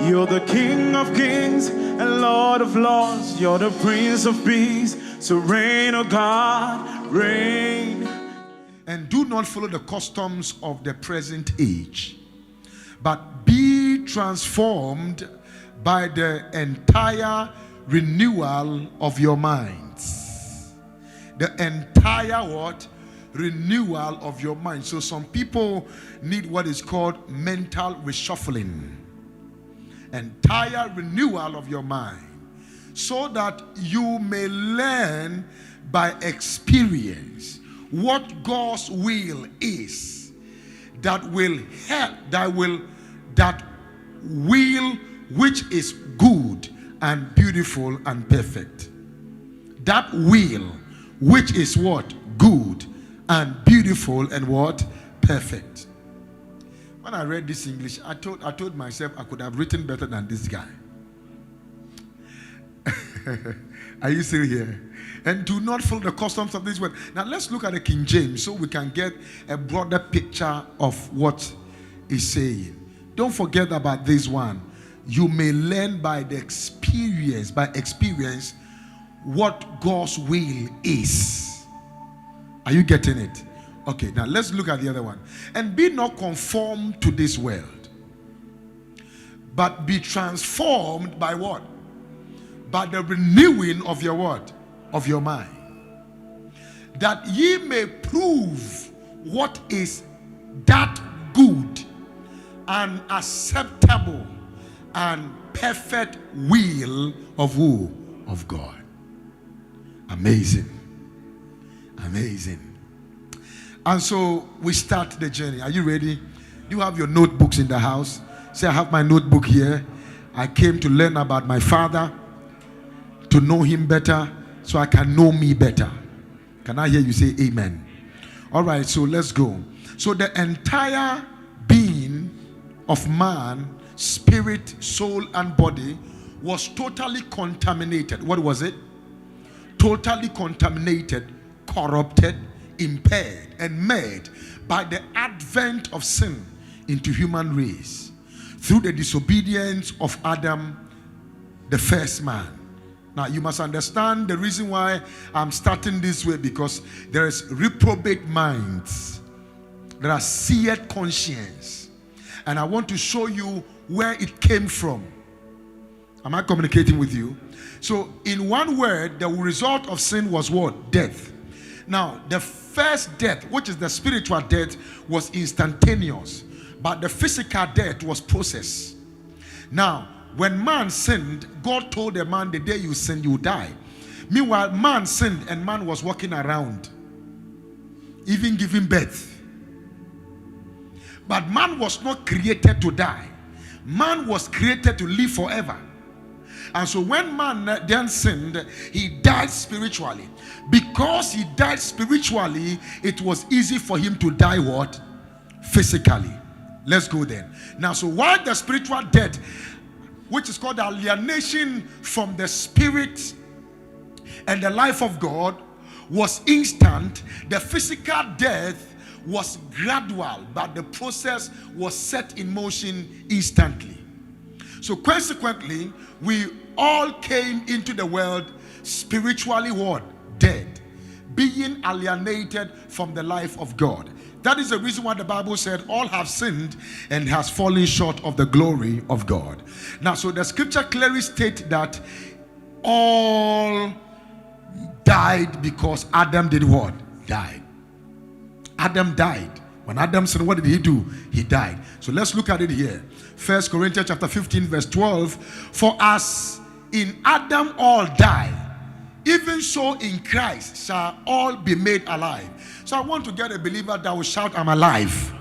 You're the King of Kings and Lord of Lords. You're the Prince of Peace. So reign, O God, reign. And do not follow the customs of the present age, but be transformed by the entire renewal of your minds. The entire what? Renewal of your mind. So some people need what is called mental reshuffling. Entire renewal of your mind, so that you may learn by experience what God's will is, that will help, that will which is good and beautiful and perfect. That will which is what? Good and beautiful and what? Perfect. When I read this English, I told myself I could have written better than this guy. Are you still here? And do not follow the customs of this world. Now let's look at the King James so we can get a broader picture of what he's saying. Don't forget about this one. You may learn by experience, what God's will is. Are you getting it? Okay, now let's look at the other one. And be not conformed to this world, but be transformed by what? By the renewing of your what? Of your mind. That ye may prove what is that good and acceptable and perfect will of who? Of God. Amazing. Amazing. And so we start the journey. Are you ready? Do you have your notebooks in the house? Say, I have my notebook here. I came to learn about my Father, to know him better, so I can know me better. Can I hear you say amen? All right, so let's go. So the entire being of man, spirit, soul, and body was totally contaminated. What was it? Totally contaminated, corrupted, impaired, and made by the advent of sin into human race through the disobedience of Adam, the first man. Now you must understand the reason why I'm starting this way, because there is reprobate minds, there are seared conscience, and I want to show you where it came from. Am I communicating with you? So in one word, the result of sin was what? Death. Now the first death, which is the spiritual death, was instantaneous, but the physical death was processed. Now when man sinned, God told the man, the day you sin, you die. Meanwhile, man sinned and man was walking around, even giving birth. But man was not created to die. Man was created to live forever. And so when man then sinned, he died spiritually. Because he died spiritually, it was easy for him to die what? Physically. Let's go then. Now, so while the spiritual death, which is called alienation from the spirit and the life of God, was instant, the physical death was gradual, but the process was set in motion instantly. So consequently, we all came into the world spiritually what? Dead, being alienated from the life of God. That is the reason why the Bible said all have sinned and has fallen short of the glory of God. Now, so the scripture clearly states that all died because Adam did what? Died. Adam died. When Adam sinned, what did he do? He died. So let's look at it here. 1 Corinthians chapter 15 verse 12. For as in Adam all die, even so in Christ shall all be made alive. So I want to get a believer that will shout, I'm alive.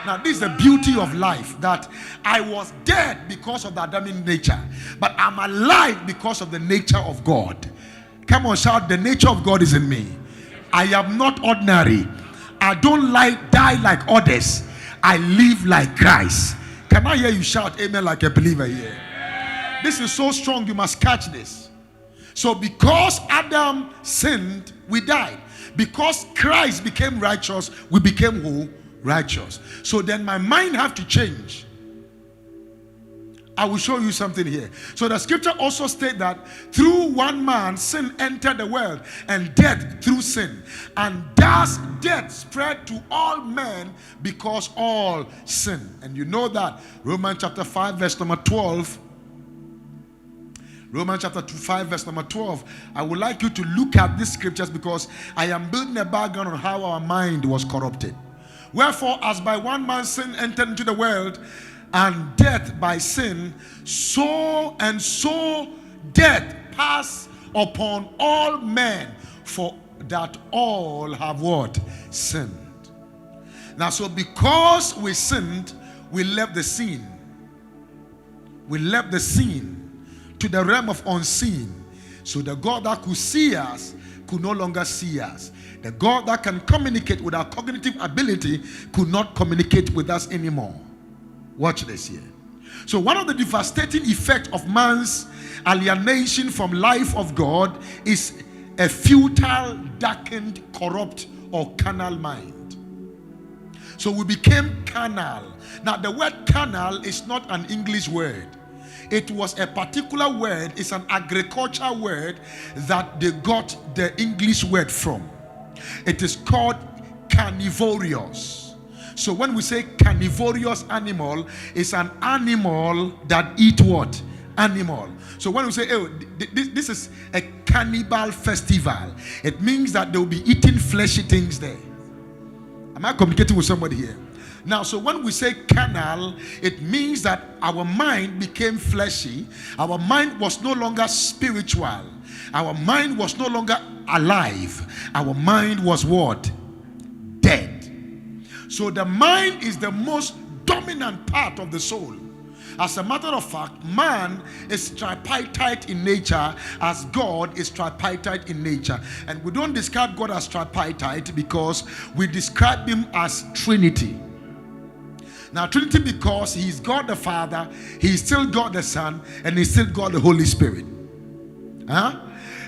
Now this is the beauty of life, that I was dead because of the Adamic nature, but I'm alive because of the nature of God. Come on, shout, the nature of God is in me. I am not ordinary. I don't die like others. I live like Christ. Can I hear you shout amen like a believer here? This is so strong, you must catch this. So because Adam sinned, we died. Because Christ became righteous, we became who? Righteous. So then my mind have to change. I will show you something here. So the scripture also states that through one man sin entered the world, and death through sin. And thus death spread to all men because all sin. And you know that Romans chapter 5 verse number 12. Romans chapter 5 verse number 12. I would like you to look at these scriptures because I am building a background on how our mind was corrupted. Wherefore, as by one man sin entered into the world, and death by sin, so death passed upon all men, for that all have what? Sinned. Now, so because we sinned, we left the scene. We left the scene to the realm of unseen. So the God that could see us could no longer see us. The God that can communicate with our cognitive ability could not communicate with us anymore. Watch this here. So one of the devastating effects of man's alienation from life of God is a futile, darkened, corrupt, or carnal mind. So we became carnal. Now the word carnal is not an English word. It was a particular word. It's an agricultural word that they got the English word from. It is called carnivorous. So when we say carnivorous animal, it's an animal that eat what? Animal. So when we say, oh, this is a cannibal festival, it means that they'll be eating fleshy things there. Am I communicating with somebody here? Now, so when we say carnal, it means that our mind became fleshy. Our mind was no longer spiritual. Our mind was no longer alive. Our mind was what? Dead. So the mind is the most dominant part of the soul. As a matter of fact, man is tripartite in nature, as God is tripartite in nature. And we don't describe God as tripartite because we describe him as Trinity. Now, Trinity because he is God the Father, he is still God the Son, and he is still God the Holy Spirit.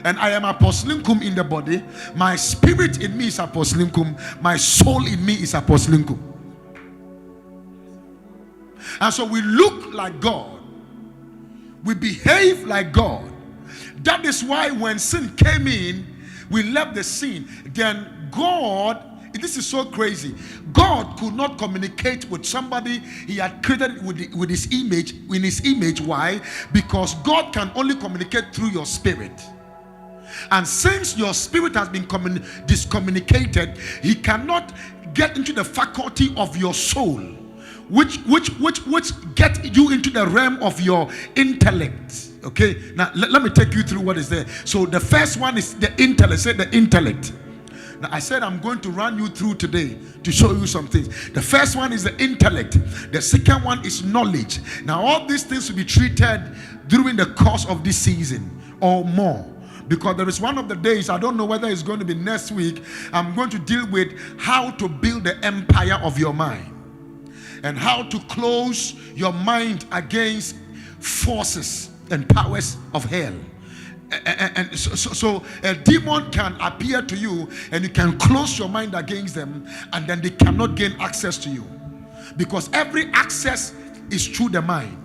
And I am Apostle Nkum in the body. My spirit in me is Apostle Nkum. My soul in me is Apostle Nkum. And so we look like God. We behave like God. That is why when sin came in, we left the scene. Then God, this is so crazy. God could not communicate with somebody he had created with his image, in his image. Why? Because God can only communicate through your spirit. And since your spirit has been discommunicated, he cannot get into the faculty of your soul, which get you into the realm of your intellect. Okay, now let me take you through what is there. So the first one is the intellect. Say the intellect. Now I said I'm going to run you through today to show you some things. The first one is the intellect. The second one is knowledge. Now all these things will be treated during the course of this season or more. Because there is one of the days, I don't know whether it's going to be next week, I'm going to deal with how to build the empire of your mind. And how to close your mind against forces and powers of hell. And so a demon can appear to you and you can close your mind against them, and then they cannot gain access to you. Because every access is through the mind.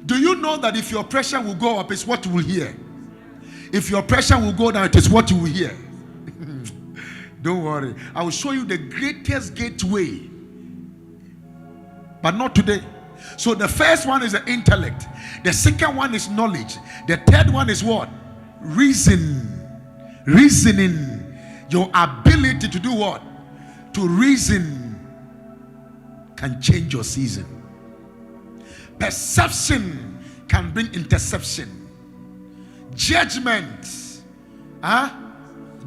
Do you know that if your pressure will go up, it's what you will hear? If your pressure will go down, it is what you will hear. Don't worry. I will show you the greatest gateway. But not today. So the first one is the intellect. The second one is knowledge. The third one is what? Reason. Reasoning. Your ability to do what? To reason can change your season. Perception can bring interception. Judgment,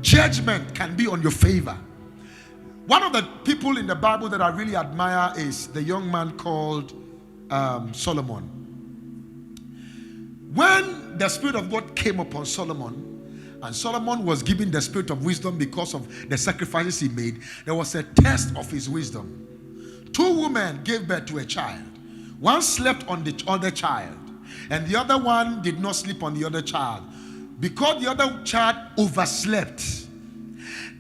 judgment can be on your favor. One of the people in the Bible that I really admire is the young man called Solomon. When the Spirit of God came upon Solomon, and Solomon was given the spirit of wisdom because of the sacrifices he made, there was a test of his wisdom. 2 women gave birth to a child. One slept on the other child, and the other one did not sleep on the other child. Because the other child overslept,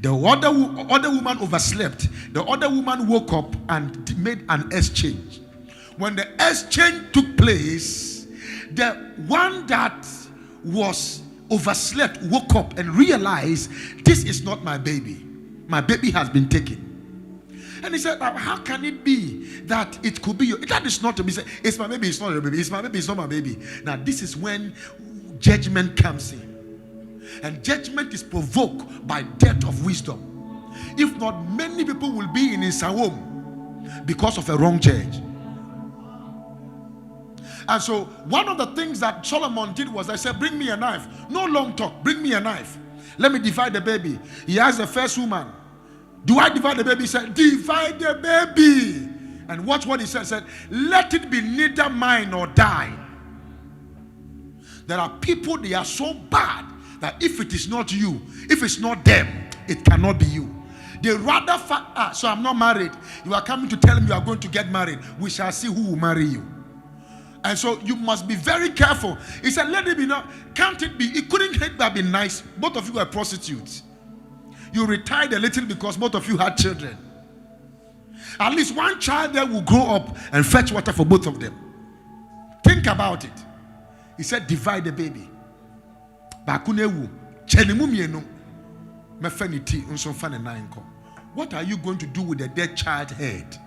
the other woman overslept. The other woman woke up and made an exchange. When the exchange took place, the one that was overslept woke up and realized, this is not my baby. My baby has been taken. And he said, how can it be that it could be that is not to be said? It's my baby, it's not your baby. It's my baby, it's not my baby. Now this is when judgment comes in. And judgment is provoked by death of wisdom. If not, many people will be in his home because of a wrong judge. And so one of the things that Solomon did was, I said, bring me a knife. No long talk, bring me a knife. Let me divide the baby. He asked the first woman, do I divide the baby? He said, divide the baby. And watch what he said. He said, let it be neither mine nor thine. There are people, they are so bad that if it is not you, if it's not them, it cannot be you. They rather so I'm not married. You are coming to tell me you are going to get married. We shall see who will marry you. And so you must be very careful. He said, let it be not. Can't it be? It couldn't have been nice. Both of you are prostitutes. You retired a little because both of you had children. At least one child there will grow up and fetch water for both of them. Think about it. He said, divide the baby. What are you going to do with a dead child head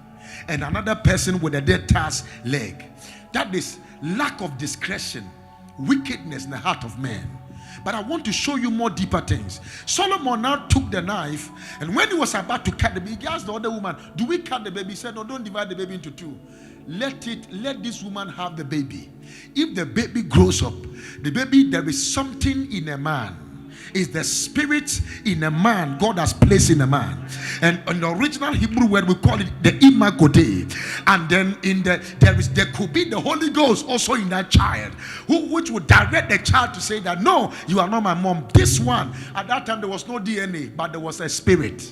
and another person with a dead child's leg? That is lack of discretion, wickedness in the heart of man. But I want to show you more deeper things. Solomon now took the knife, and when he was about to cut the baby, he asked the other woman, do we cut the baby? He said, no, don't divide the baby into two. Let this woman have the baby. If the baby grows up, the baby, there is something in a man. Is the spirit in a man God has placed in a man. And in the original Hebrew word we call it the imagote. And then there could be the Holy Ghost also in that child, which would direct the child to say that, no, you are not my mom. This one, at that time there was no DNA, but there was a spirit.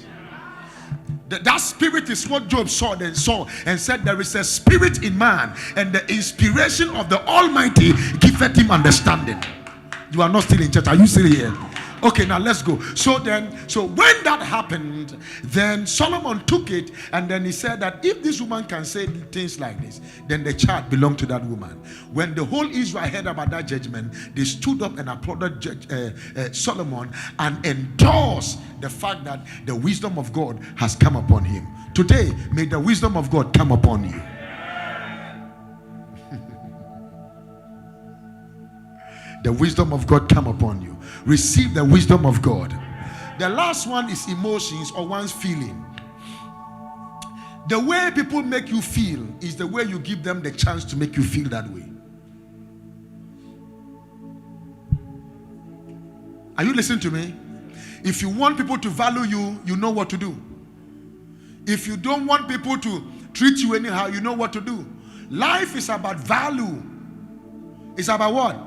That spirit is what Job saw and said, there is a spirit in man, and the inspiration of the Almighty giveth him understanding. You are not still in church. Are you still here? Okay, now let's go. So when that happened, then Solomon took it, and then he said that if this woman can say things like this, then the child belonged to that woman. When the whole Israel heard about that judgment, they stood up and applauded Solomon and endorsed the fact that the wisdom of God has come upon him. Today, may the wisdom of God come upon you. The wisdom of God come upon you. Receive the wisdom of God. The last one is emotions, or one's feeling. The way people make you feel is the way you give them the chance to make you feel that way. Are you listening to me? If you want people to value you, you know what to do. If you don't want people to treat you anyhow, you know what to do. Life is about value. It's about what?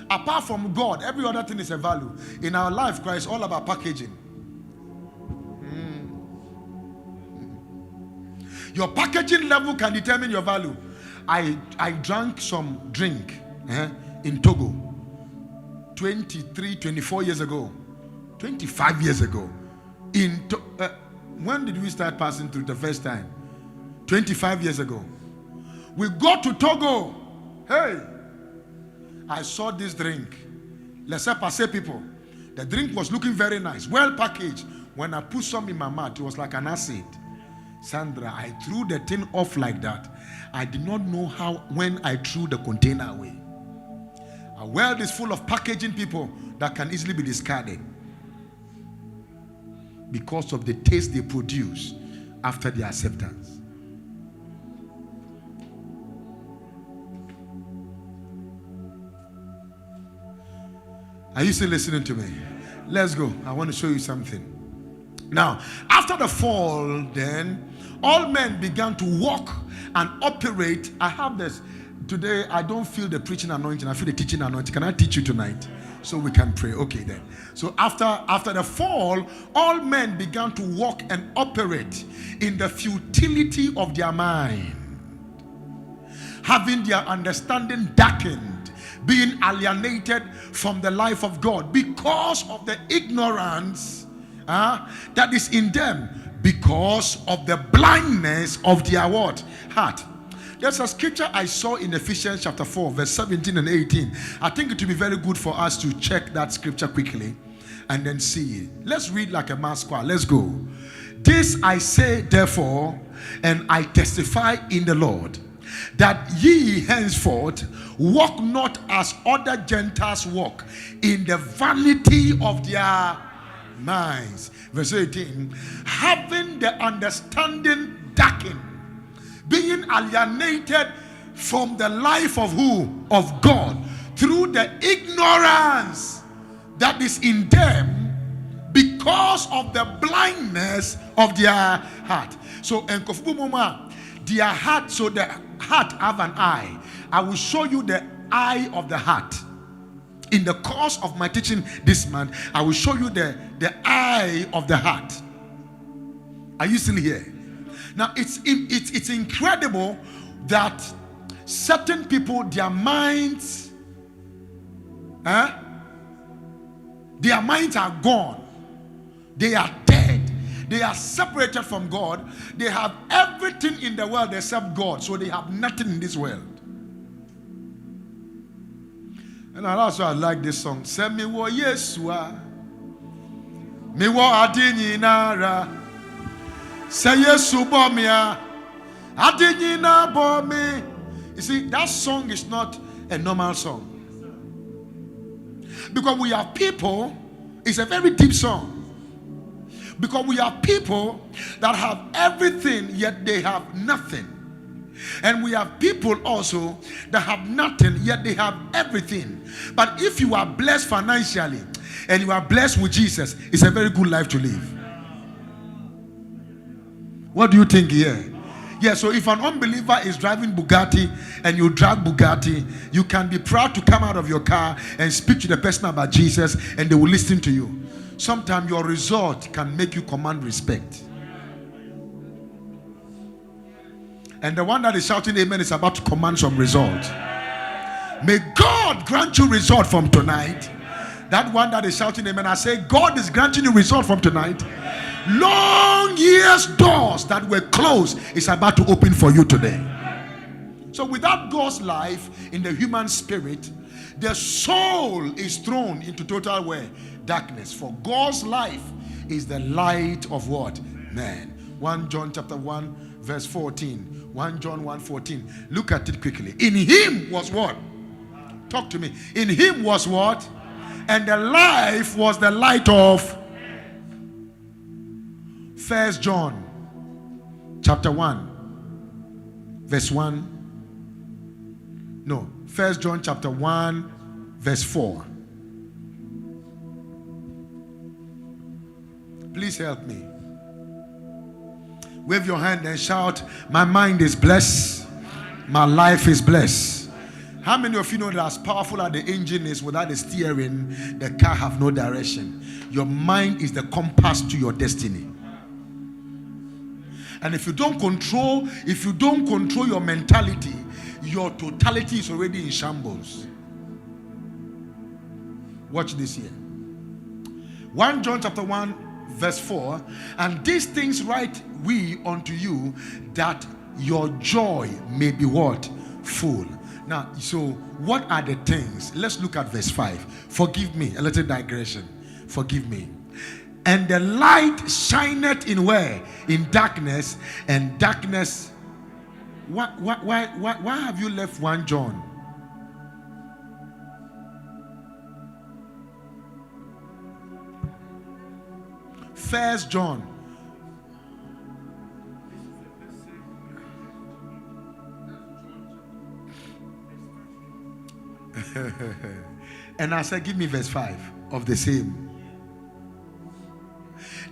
Apart from God, every other thing is a value. In our life, Christ, it's all about packaging. Your packaging level can determine your value. I drank some drink in Togo 23, 24 years ago. 25 years ago. When did we start passing through the first time? 25 years ago. We got to Togo. Hey! I saw this drink. Laissez passer people. The drink was looking very nice, well packaged. When I put some in my mouth, it was like an acid. Sandra, I threw the thing off like that. I did not know when I threw the container away. A world is full of packaging people that can easily be discarded because of the taste they produce after their acceptance. Are you still listening to me? Let's go. I want to show you something. Now, after the fall, then, all men began to walk and operate. I have this. Today, I don't feel the preaching anointing. I feel the teaching anointing. Can I teach you tonight? So we can pray. Okay, then. So after the fall, all men began to walk and operate in the futility of their mind, having their understanding darkened, being alienated from the life of God because of the ignorance that is in them, because of the blindness of their what? Heart. There's a scripture I saw in Ephesians chapter 4, verse 17 and 18. I think it would be very good for us to check that scripture quickly and then see it. Let's read like a mass choir. Let's go. This I say, therefore, and I testify in the Lord, that ye henceforth walk not as other Gentiles walk, in the vanity of their minds. Verse 18, having the understanding darkened, being alienated from the life of who? Of God, through the ignorance that is in them, because of the blindness of their heart. So, their heart, so the heart have an eye. I will show you the eye of the heart. In the course of my teaching this month, I will show you the eye of the heart. Are you still here? Now, it's incredible that certain people, their minds are gone. They are dead. They are separated from God. They have everything in the world except God. So they have nothing in this world. And that's why I like this song. Say me wo Yesua, me wo adini nara. Say Yesu bo me a, adini na bo me. You see, that song is not a normal song. Because we are people, it's a very deep song. Because we are people that have everything, yet they have nothing. And we have people also that have nothing, yet they have everything. But if you are blessed financially and you are blessed with Jesus, it's a very good life to live. What do you think here? Yeah, so if an unbeliever is driving Bugatti and you drive Bugatti, you can be proud to come out of your car and speak to the person about Jesus and they will listen to you. Sometimes your result can make you command respect. And the one that is shouting amen is about to command some result. May God grant you result from tonight. That one that is shouting amen, I say God is granting you result from tonight. Long years doors that were closed is about to open for you today. So without God's life in the human spirit, the soul is thrown into total where? Darkness. For God's life is the light of what? Man. 1 John chapter 1 verse 14. 1 John 1:14. Look at it quickly. In him was what? Talk to me. In him was what? And the life was the light of 1 John chapter 1 verse 1. No, 1 John chapter 1 verse 4. Please help me. Wave your hand and shout, my mind is blessed, my life is blessed. How many of you know that as powerful as the engine is, without the steering, the car have no direction? Your mind is the compass to your destiny. And if you don't control your mentality, your totality is already in shambles. Watch this here. 1 John chapter 1 verse 4, and these things write we unto you, that your joy may be what? Full. Now, so what are the things? Let's look at verse 5. Forgive me, a little digression. Forgive me. And the light shineth in where? In darkness, and darkness. Why have you left 1 John? First John. And I said, give me verse 5 of the same.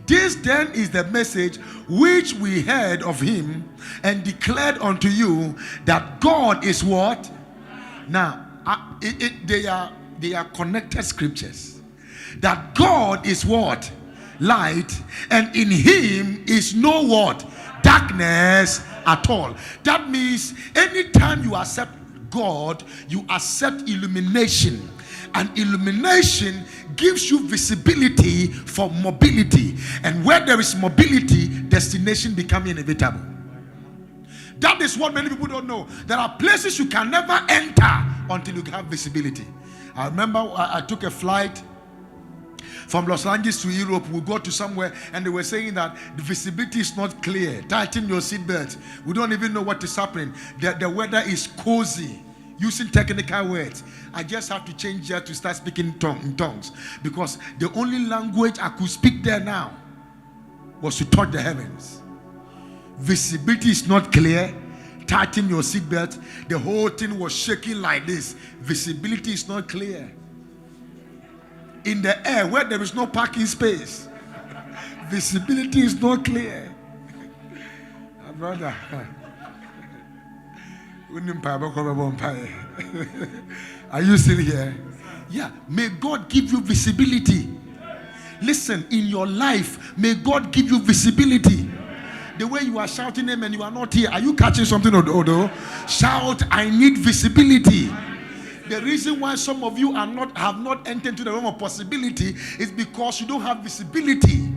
This then is the message which we heard of him and declared unto you, that God is what? Now, they are connected scriptures. That God is what? Light, and in him is no what? Darkness at all. That means anytime you accept God, you accept illumination. And illumination gives you visibility for mobility. And where there is mobility, destination becomes inevitable. That is what many people don't know. There are places you can never enter until you have visibility. I remember I took a flight from Los Angeles to Europe. We go to somewhere and they were saying that the visibility is not clear. Tighten your seatbelt. We don't even know what is happening. The weather is cozy. Using technical words, I just have to change that to start speaking in tongues, because the only language I could speak there now was to touch the heavens. Visibility is not clear. Tighten your seatbelt. The whole thing was shaking like this. Visibility is not clear. In the air where there is no parking space, visibility is not clear. Brother. Are you still here? Yeah. May God give you visibility. Listen, in your life, may God give you visibility. The way you are shouting him and you are not here, are you catching something, Odo? Shout, I need visibility. The reason why some of you have not entered into the realm of possibility is because you don't have visibility.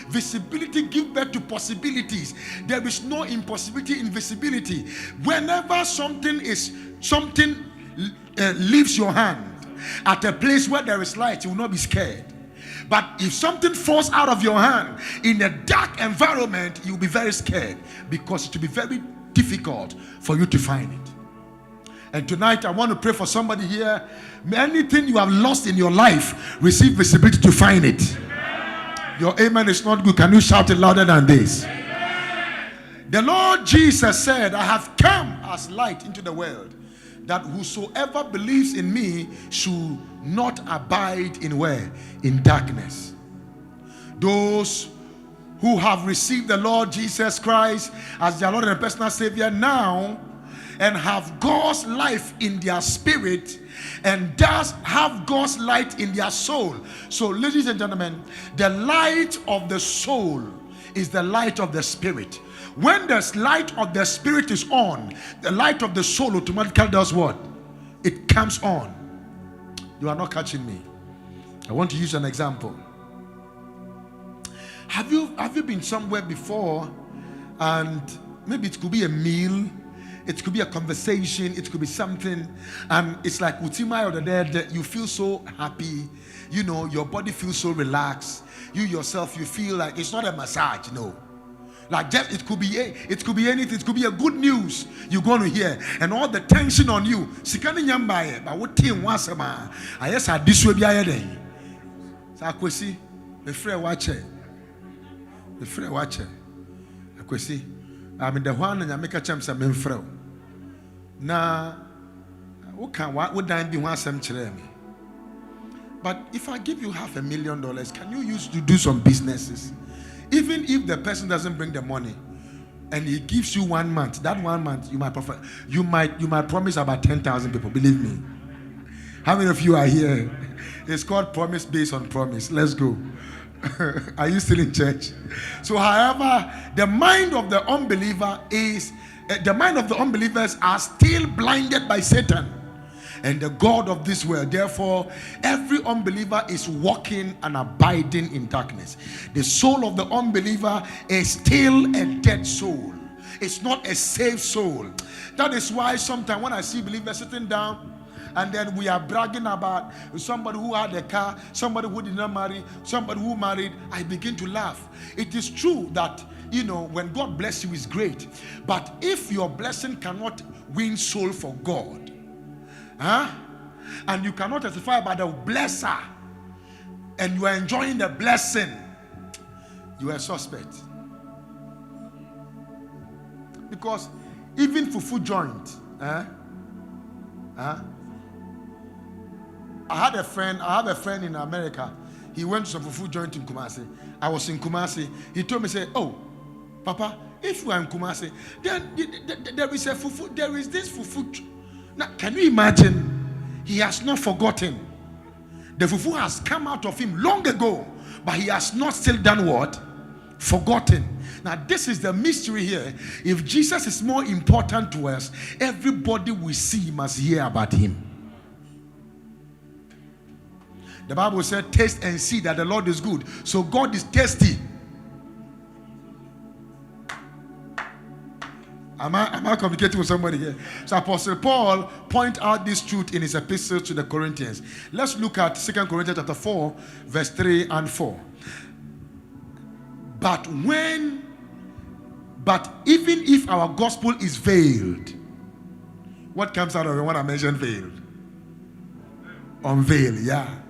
Visibility gives birth to possibilities. There is no impossibility in visibility. Whenever something leaves your hand at a place where there is light, you will not be scared. But if something falls out of your hand in a dark environment, you'll be very scared, because it will be very difficult for you to find it. And tonight I want to pray for somebody here. Anything you have lost in your life, receive visibility to find it. Your amen is not good. Can you shout it louder than this? The Lord Jesus said, I have come as light into the world, that whosoever believes in me should not abide in where? In darkness. Those who have received the Lord Jesus Christ as their Lord and personal Savior now, and have God's life in their spirit, and thus have God's light in their soul. So, ladies and gentlemen, the light of the soul is the light of the spirit. When the light of the spirit is on, the light of the soul automatically does what? It comes on. You are not catching me. I want to use an example. Have you been somewhere before, and maybe it could be a meal, it could be a conversation, it could be something, and it's like Utima or the dead, you feel so happy, you know, your body feels so relaxed, you yourself, you feel like it's not a massage, no. Like just, it could be anything, it could be a good news you're going to hear, and all the tension on you. Sikani nyambaye, but what team was a man? I guess I this will be a day. Sakwesi, the free watcher, the free watcher. Akwesi, I'm in the one and I make a chance of men fro. Now, what would I be one some me? But if I give you $500,000, can you use to do some businesses? Even if the person doesn't bring the money, and he gives you 1 month, that 1 month you might promise about 10,000 people. Believe me. How many of you are here? It's called promise based on promise. Let's go. Are you still in church? So, however, the mind of the unbeliever the mind of the unbelievers are still blinded by Satan and the God of this world. Therefore, every unbeliever is walking and abiding in darkness. The soul of the unbeliever is still a dead soul. It's not a saved soul. That is why sometimes when I see believers sitting down, and then we are bragging about somebody who had a car, somebody who did not marry, somebody who married, I begin to laugh. It is true that, you know, when God bless you is great. But if your blessing cannot win soul for God, and you cannot testify about the blesser, and you are enjoying the blessing, you are a suspect. Because even fufu joint, I have a friend in America. He went to some fufu joint in Kumasi. I was in Kumasi. He told me, say, oh, Papa, if you are in Kumasi, then there is a fufu, there is this fufu. Now, can you imagine? He has not forgotten. The fufu has come out of him long ago, but he has not still done what? Forgotten. Now, this is the mystery here. If Jesus is more important to us, everybody we see must hear about him. The Bible said, taste and see that the Lord is good. So God is tasty. Am I communicating with somebody here? So Apostle Paul point out this truth in his epistle to the Corinthians. Let's look at 2 Corinthians chapter 4, verse 3 and 4. But even if our gospel is veiled, what comes out of it when I mention veiled? Unveil, yeah.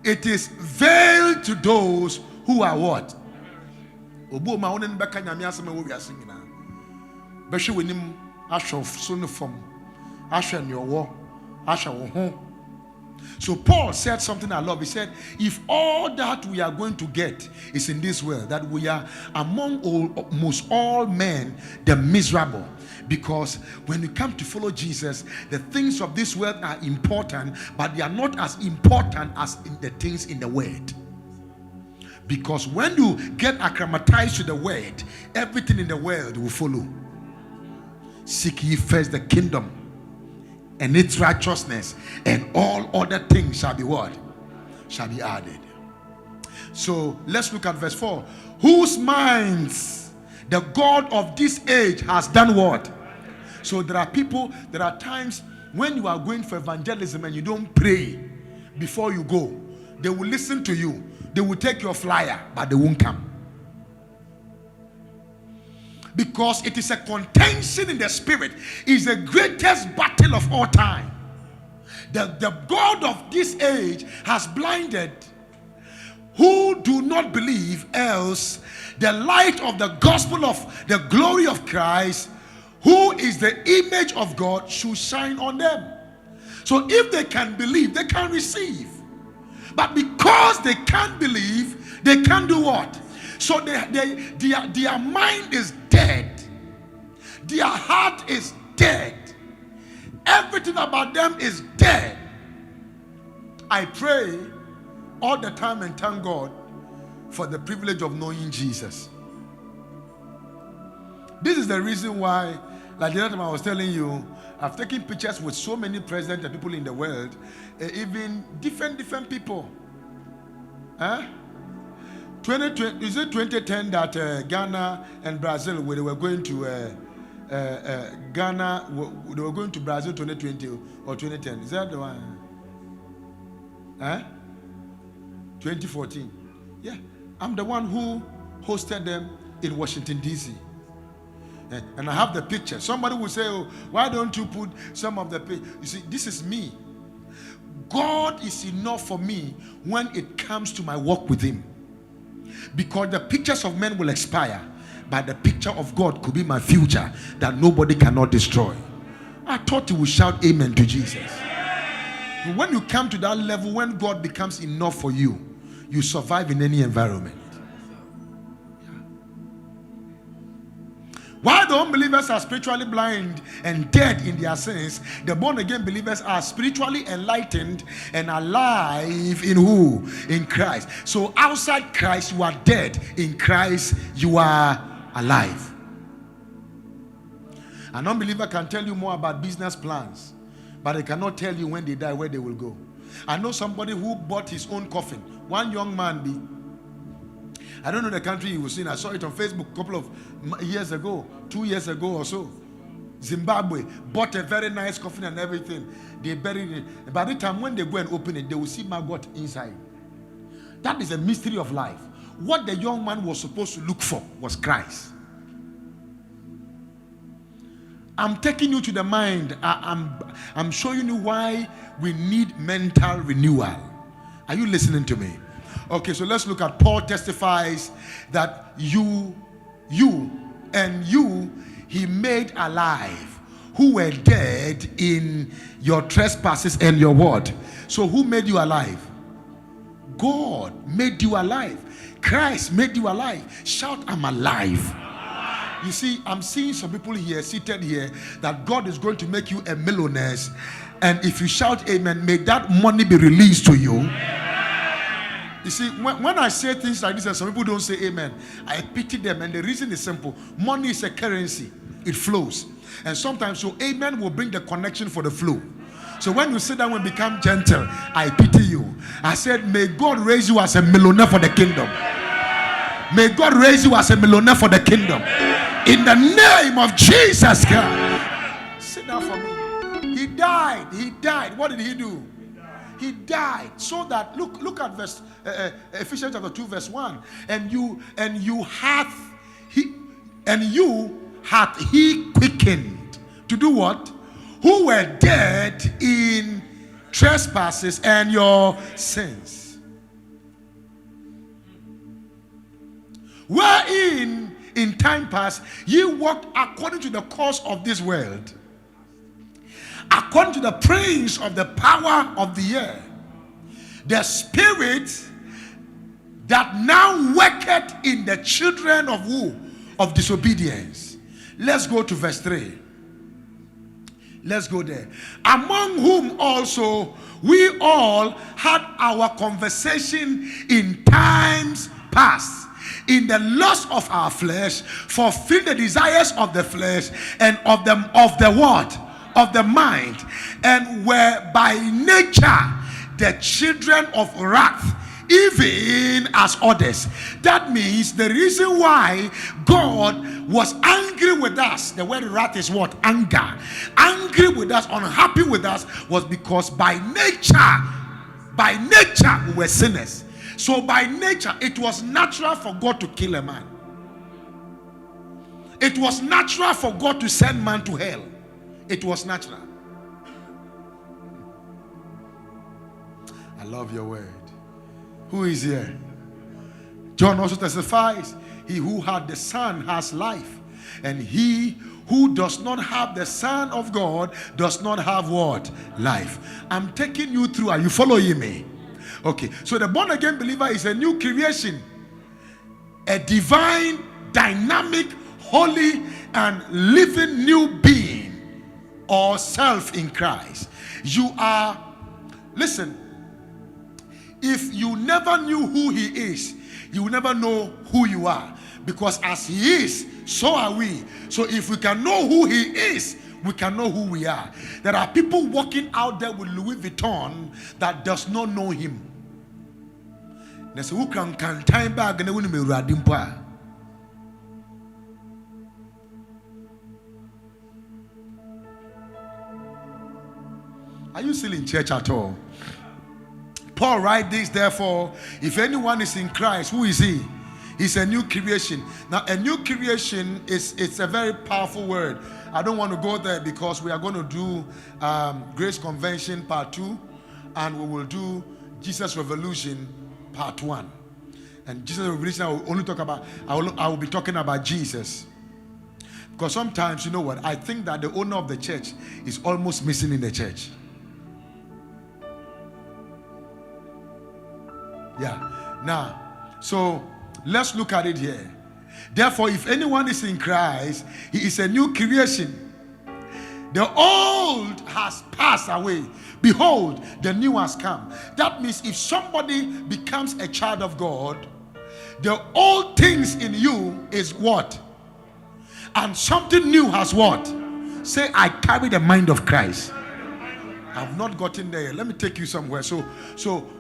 It is veiled to those who are what? So Paul said something I love. He said, if all that we are going to get is in this world, that we are among almost all men the miserable. Because when you come to follow Jesus, the things of this world are important, but they are not as important as in the things in the word. Because when you get acclimatized to the word, everything in the world will follow. Seek ye first the kingdom and its righteousness, and all other things shall be what? Shall be added. So let's look at verse 4. Whose minds the God of this age has done what? So there are times when you are going for evangelism and you don't pray before you go. They will listen to you. They will take your flyer, but they won't come. Because it is a contention in the spirit. It's the greatest battle of all time. The God of this age has blinded who do not believe, else the light of the gospel of the glory of Christ, who is the image of God, should shine on them. So if they can believe, they can receive. But because they can't believe, they can't do what? So their mind is dead. Their heart is dead. Everything about them is dead. I pray all the time and thank God for the privilege of knowing Jesus. This is the reason why, like the other time I was telling you, I've taken pictures with so many presidents and people in the world, even different people. Huh? 2020, is it 2010 that Ghana and Brazil, where they were going to Ghana, they were going to Brazil 2020 or 2010? Is that the one? Huh? 2014. Yeah, I'm the one who hosted them in Washington, D.C. And I have the picture. Somebody will say, oh, why don't you put some of the picture? You see, this is me. God is enough for me when it comes to my walk with Him. Because the pictures of men will expire, but the picture of God could be my future that nobody cannot destroy. I thought you would shout amen to Jesus. When you come to that level, when God becomes enough for you, you survive in any environment. While the unbelievers are spiritually blind and dead in their sins, the born again believers are spiritually enlightened and alive in who? In Christ. So outside Christ you are dead. In Christ you are alive. An unbeliever can tell you more about business plans, but they cannot tell you when they die where they will go. I know somebody who bought his own coffin. One young man, I don't know the country he was in. I saw it on Facebook a couple of years ago, 2 years ago or so. Zimbabwe bought a very nice coffin and everything. They buried it. By the time when they go and open it, they will see maggot inside. That is a mystery of life. What the young man was supposed to look for was Christ. I'm taking you to the mind. I'm showing you why we need mental renewal. Are you listening to me? Okay, so let's look at Paul testifies that you he made alive who were dead in your trespasses and your word. So who made you alive? God made you alive. Christ made you alive. Shout, I'm alive. You see, I'm seeing some people here, seated here, that God is going to make you a millionaire. And if you shout amen, may that money be released to you. You see, when I say things like this and some people don't say amen, I pity them. And the reason is simple. Money is a currency. It flows. And sometimes, so amen will bring the connection for the flow. So when you sit down and become gentle, I pity you. I said, may God raise you as a millionaire for the kingdom. May God raise you as a millionaire for the kingdom. In the name of Jesus Christ. Sit down for me. He died. He died. What did he do? He died so that look at verse Ephesians chapter 2 verse 1. And you hath he quickened to do what? Who were dead in trespasses and your sins, wherein in time past ye walked according to the course of this world, according to the prince of the power of the air, the spirit that now worketh in the children of who? Of disobedience. Let's go to verse 3. Let's go there. Among whom also we all had our conversation in times past, in the lust of our flesh, fulfill the desires of the flesh and of the what? Of the mind, and were by nature the children of wrath, even as others. That means the reason why God was angry with us, the word wrath is what? Anger. Angry with us, unhappy with us, was because by nature we were sinners. So by nature it was natural for God to kill a man. It was natural for God to send man to hell. It was natural. I love your word. Who is here? John also testifies, he who had the Son has life, and he who does not have the Son of God does not have what? Life. I'm taking you through. Are you following me? Okay, so the born again believer is a new creation, a divine, dynamic, holy, and living new being or self in Christ. You are, listen, if you never knew who he is, you will never know who you are. Because as he is, so are we. So if we can know who he is, we can know who we are. There are people walking out there with Louis Vuitton that does not know him. Who can time back and are you still in church at all? Paul writes this, therefore, if anyone is in Christ, who is he? He's a new creation. Now, a new creation it's a very powerful word. I don't want to go there because we are going to do Grace Convention Part 2, and we will do Jesus Revolution Part 1. And Jesus Revolution, I will only talk about, I will be talking about Jesus. Because sometimes, you know what, I think that the owner of the church is almost missing in the church. Yeah. Now, so let's look at it here. Therefore, if anyone is in Christ, he is a new creation. The old has passed away. Behold, the new has come. That means if somebody becomes a child of God, the old things in you is what? And something new has what? Say, I carry the mind of Christ. I've not gotten there yet. Let me take you somewhere. So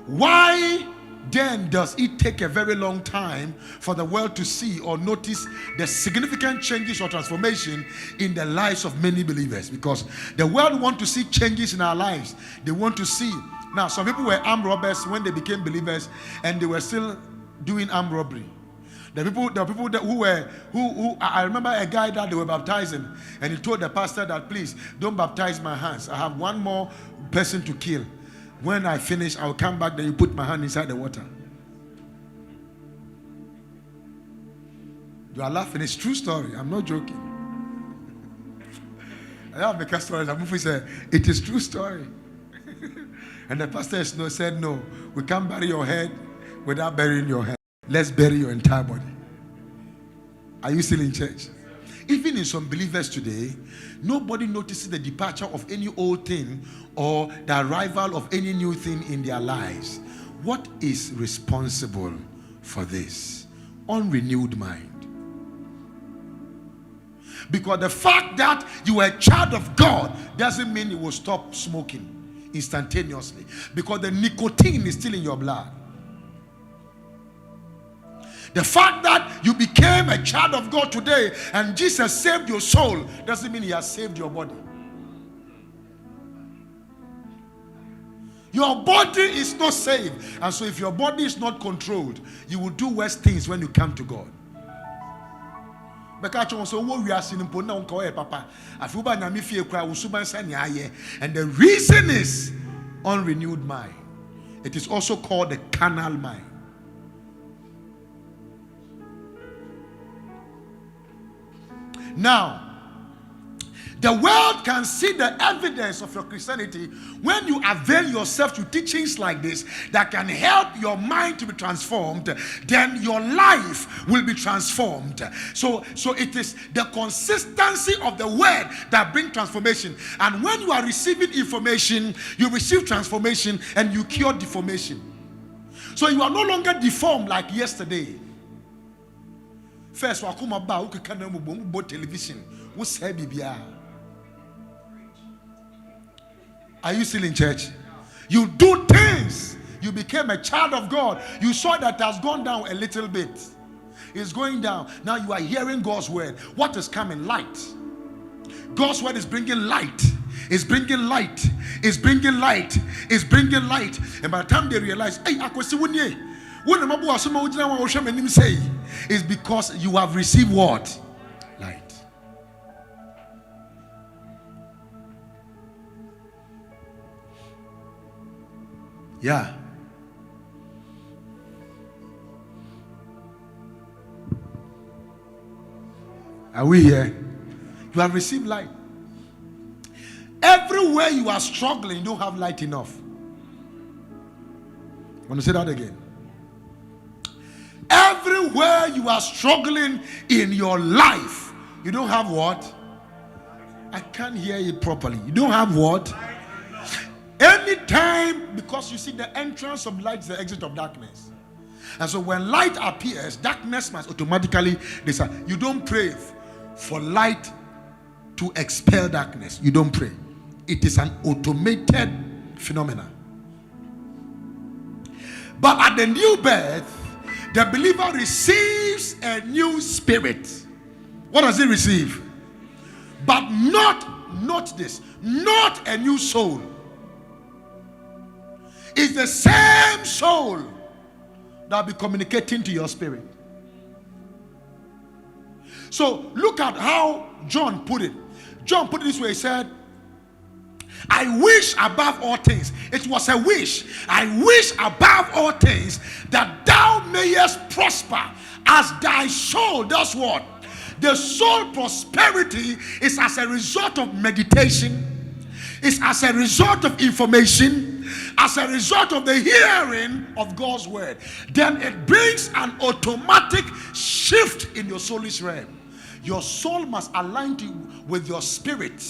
why then does it take a very long time for the world to see or notice the significant changes or transformation in the lives of many believers? Because the world want to see changes in our lives. They want to see. Now, some people were armed robbers when they became believers, and they were still doing armed robbery. The people who I remember a guy that they were baptizing, and he told the pastor that, please don't baptize my hands. I have one more person to kill. When I finish, I'll come back, then you put my hand inside the water. You are laughing. It's true story. I'm not joking. I have a story. The movie said, it is true story. And the pastor said, no, we can't bury your head without burying your head. Let's bury your entire body. Are you still in church? Even in some believers today, nobody notices the departure of any old thing or the arrival of any new thing in their lives. What is responsible for this? Unrenewed mind. Because the fact that you are a child of God doesn't mean you will stop smoking. instantaneously, because the nicotine is still in your blood. The fact that you became a child of God today and Jesus saved your soul doesn't mean he has saved your body. Your body is not saved, and so if your body is not controlled, you will do worse things when you come to God. And the reason is unrenewed mind. It is also called the carnal mind. Now, the world can see the evidence of your Christianity when you avail yourself to teachings like this that can help your mind to be transformed. Then your life will be transformed. So it is the consistency of the word that brings transformation. And when you are receiving information, you receive transformation and you cure deformation. So you are no longer deformed like yesterday. First, television. Are you still in church? You do things. You became a child of God. You saw that it has gone down a little bit. It's going down. Now you are hearing God's word. What is coming? Light. God's word is bringing light. It's bringing light. It's bringing light. It's bringing light. And by the time they realize, hey, it's because you have received what? Light. Yeah. Are we here? You have received light. Everywhere you are struggling, you don't have light enough. I want to say that again. Everywhere you are struggling in your life, you don't have what? I can't hear it properly. You don't have what? Anytime, because you see the entrance of light is the exit of darkness. And so when light appears, darkness must automatically disappear. You don't pray for light to expel darkness. You don't pray. It is an automated phenomenon. But at the new birth, the believer receives a new spirit. What does he receive? But not this, not a new soul. It's the same soul that will be communicating to your spirit. So look at how John put it. John put it this way. He said, I wish above all things. It was a wish. I wish above all things that thou mayest prosper as thy soul does what? The soul prosperity is as a result of meditation. It's as a result of information. As a result of the hearing of God's word. Then it brings an automatic shift in your soulish realm. Your soul must align with your spirit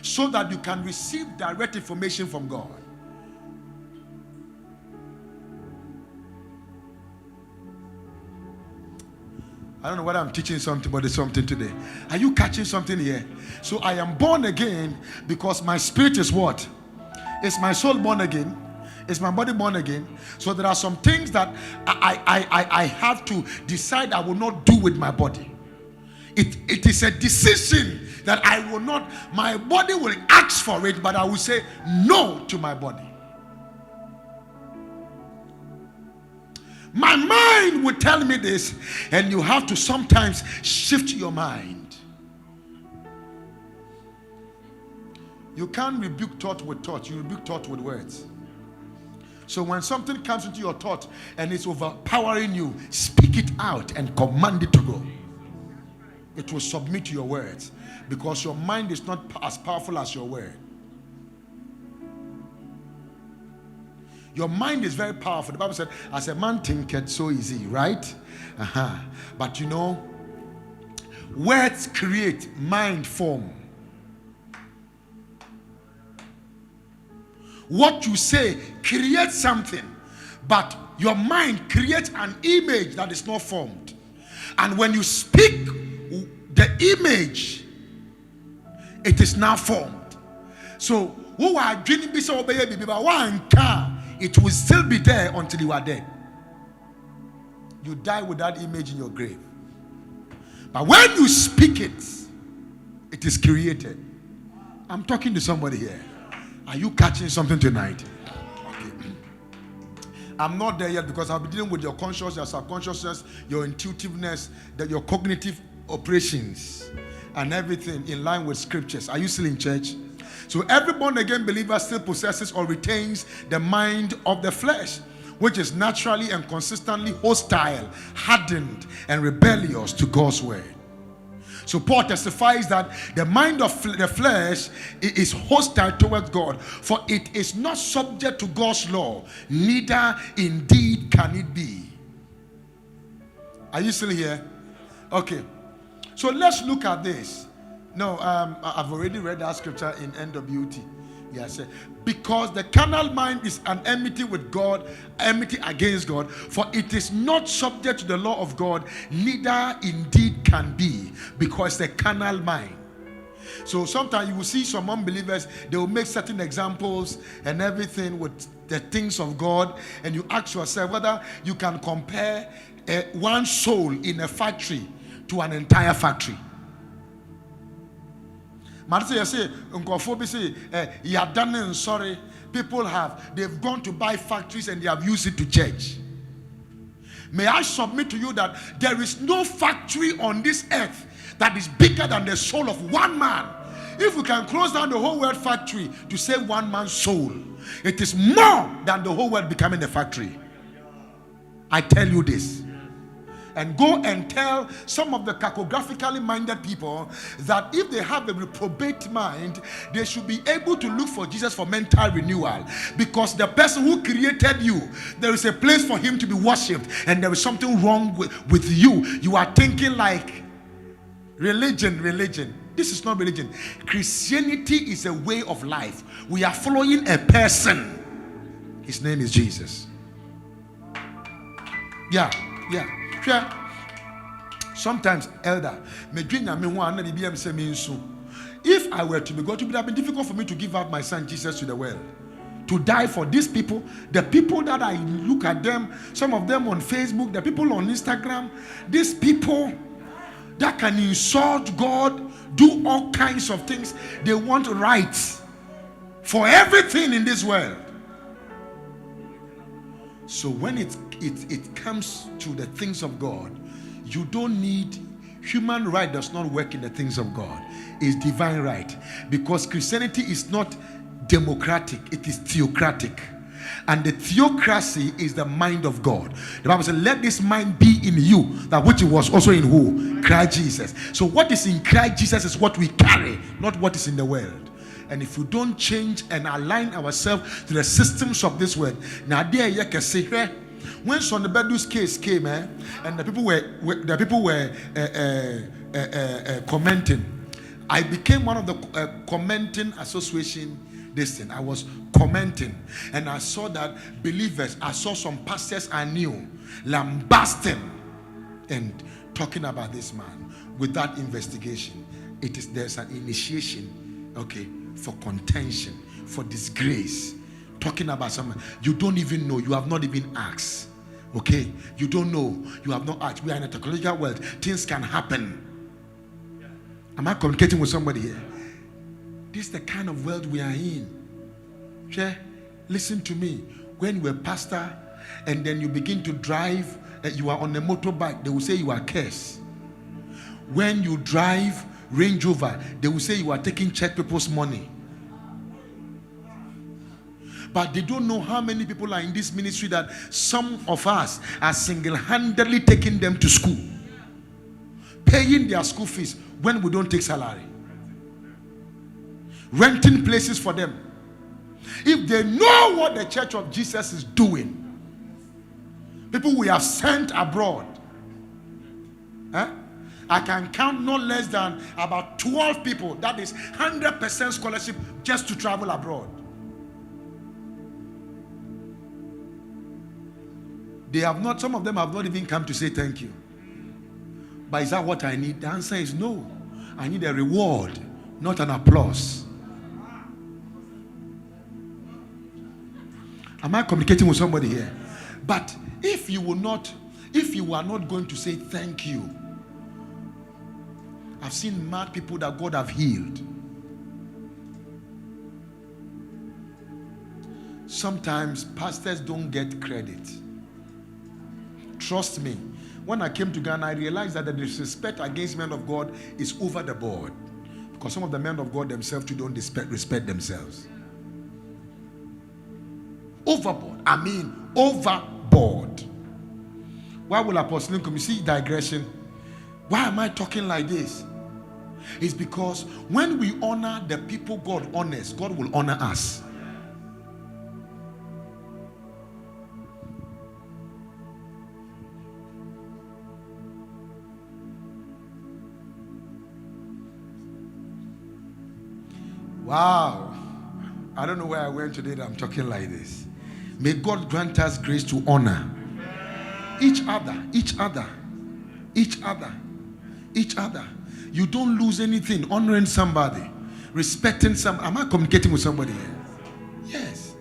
so that you can receive direct information from God. I don't know whether I'm teaching something, but it's something today. Are you catching something here? So I am born again because my spirit is what? Is my soul born again? Is my body born again? So there are some things that I have to decide I will not do with my body. It is a decision that I will not, my body will ask for it, but I will say no to my body. My mind will tell me this, and you have to sometimes shift your mind. You can't rebuke thought with thought. You rebuke thought with words. So when something comes into your thought and it's overpowering you, speak it out and command it to go. It will submit to your words because your mind is not as powerful as your word. Your mind is very powerful. The Bible said, as a man thinketh, so is he, right? But you know, words create, mind form. What you say creates something, but your mind creates an image that is not formed. And when you speak the image, it is now formed. So who are dreaming be so baby, but one car, it will still be there until you are dead. You die with that image in your grave. But when you speak it, it is created. I'm talking to somebody here. Are you catching something tonight? Okay. I'm not there yet because I'll be dealing with your conscious, your subconsciousness, your intuitiveness, your cognitive operations, and everything in line with scriptures. Are you still in church? So every born again believer still possesses or retains the mind of the flesh, which is naturally and consistently hostile, hardened, and rebellious to God's word. So Paul testifies that the mind of the flesh is hostile towards God, for it is not subject to God's law, neither indeed can it be. Are you still here? Okay. So let's look at this. No, I've already read that scripture in NWT. Yes, because the carnal mind is an enmity with God, enmity against God, for it is not subject to the law of God, neither indeed can be, because the carnal mind. So sometimes you will see some unbelievers, they will make certain examples and everything with the things of God, and you ask yourself whether you can compare one soul in a factory to an entire factory. Sorry, people they've gone to buy factories and they have used it to church. May I submit to you that there is no factory on this earth that is bigger than the soul of one man. If we can close down the whole world factory to save one man's soul, it is more than the whole world becoming a factory. I tell you this. And go and tell some of the cacographically minded people that if they have a reprobate mind, they should be able to look for Jesus for mental renewal. Because the person who created you, there is a place for him to be worshipped, and there is something wrong with you. You are thinking like religion. This is not religion. Christianity is a way of life. We are following a person. His name is Jesus. Yeah. Sometimes, elder, if I were to be God, it would have been difficult for me to give up my son Jesus to the world, to die for these people, the people that I look at them, some of them on Facebook, the people on Instagram, these people that can insult God, do all kinds of things. They want rights for everything in this world. So when it comes to the things of God, you don't need human right. Does not work in the things of God. It's divine right, because Christianity is not democratic, it is theocratic, and the theocracy is the mind of God. The Bible says, let this mind be in you, that which was also in who? Christ Jesus. So what is in Christ Jesus is what we carry, not what is in the world. And if we don't change and align ourselves to the systems of this world, now there you can see when Son the Bedou's case came, and the people were commenting, I became one of the commenting association. This thing I was commenting, and I saw that believers, I saw some pastors I knew lambasting and talking about this man. With that investigation, there's an initiation, okay, for contention, for disgrace, talking about someone you don't even know, you have not even asked. Okay, you don't know, you have not asked. We are in a technological world, things can happen. Am I communicating with somebody here? This is the kind of world we are in. Okay? Listen to me. When you're a pastor and then you begin to drive, you are on a motorbike, they will say you are cursed. When you drive Range Rover, they will say you are taking church people's money. But they don't know how many people are in this ministry that some of us are single-handedly taking them to school, paying their school fees when we don't take salary, renting places for them. If they know what the Church of Jesus is doing, people we have sent abroad, I can count no less than about 12 people, that is 100% scholarship just to travel abroad. They have not, some of them have not even come to say thank you. But is that what I need? The answer is no. I need a reward, not an applause. Am I communicating with somebody here? But if you are not going to say thank you, I've seen mad people that God have healed. Sometimes pastors don't get credit. Trust me, when I came to Ghana, I realized that the disrespect against men of God is over the board. Because some of the men of God themselves too don't respect themselves. Overboard. I mean, overboard. Why will Apostle Nkum, you see digression? Why am I talking like this? It's because when we honor the people God honors, God will honor us. Wow. I don't know where I went today that I'm talking like this. May God grant us grace to honor each other, each other, each other, each other. You don't lose anything honoring somebody, respecting some. Am I communicating with somebody here? Yes.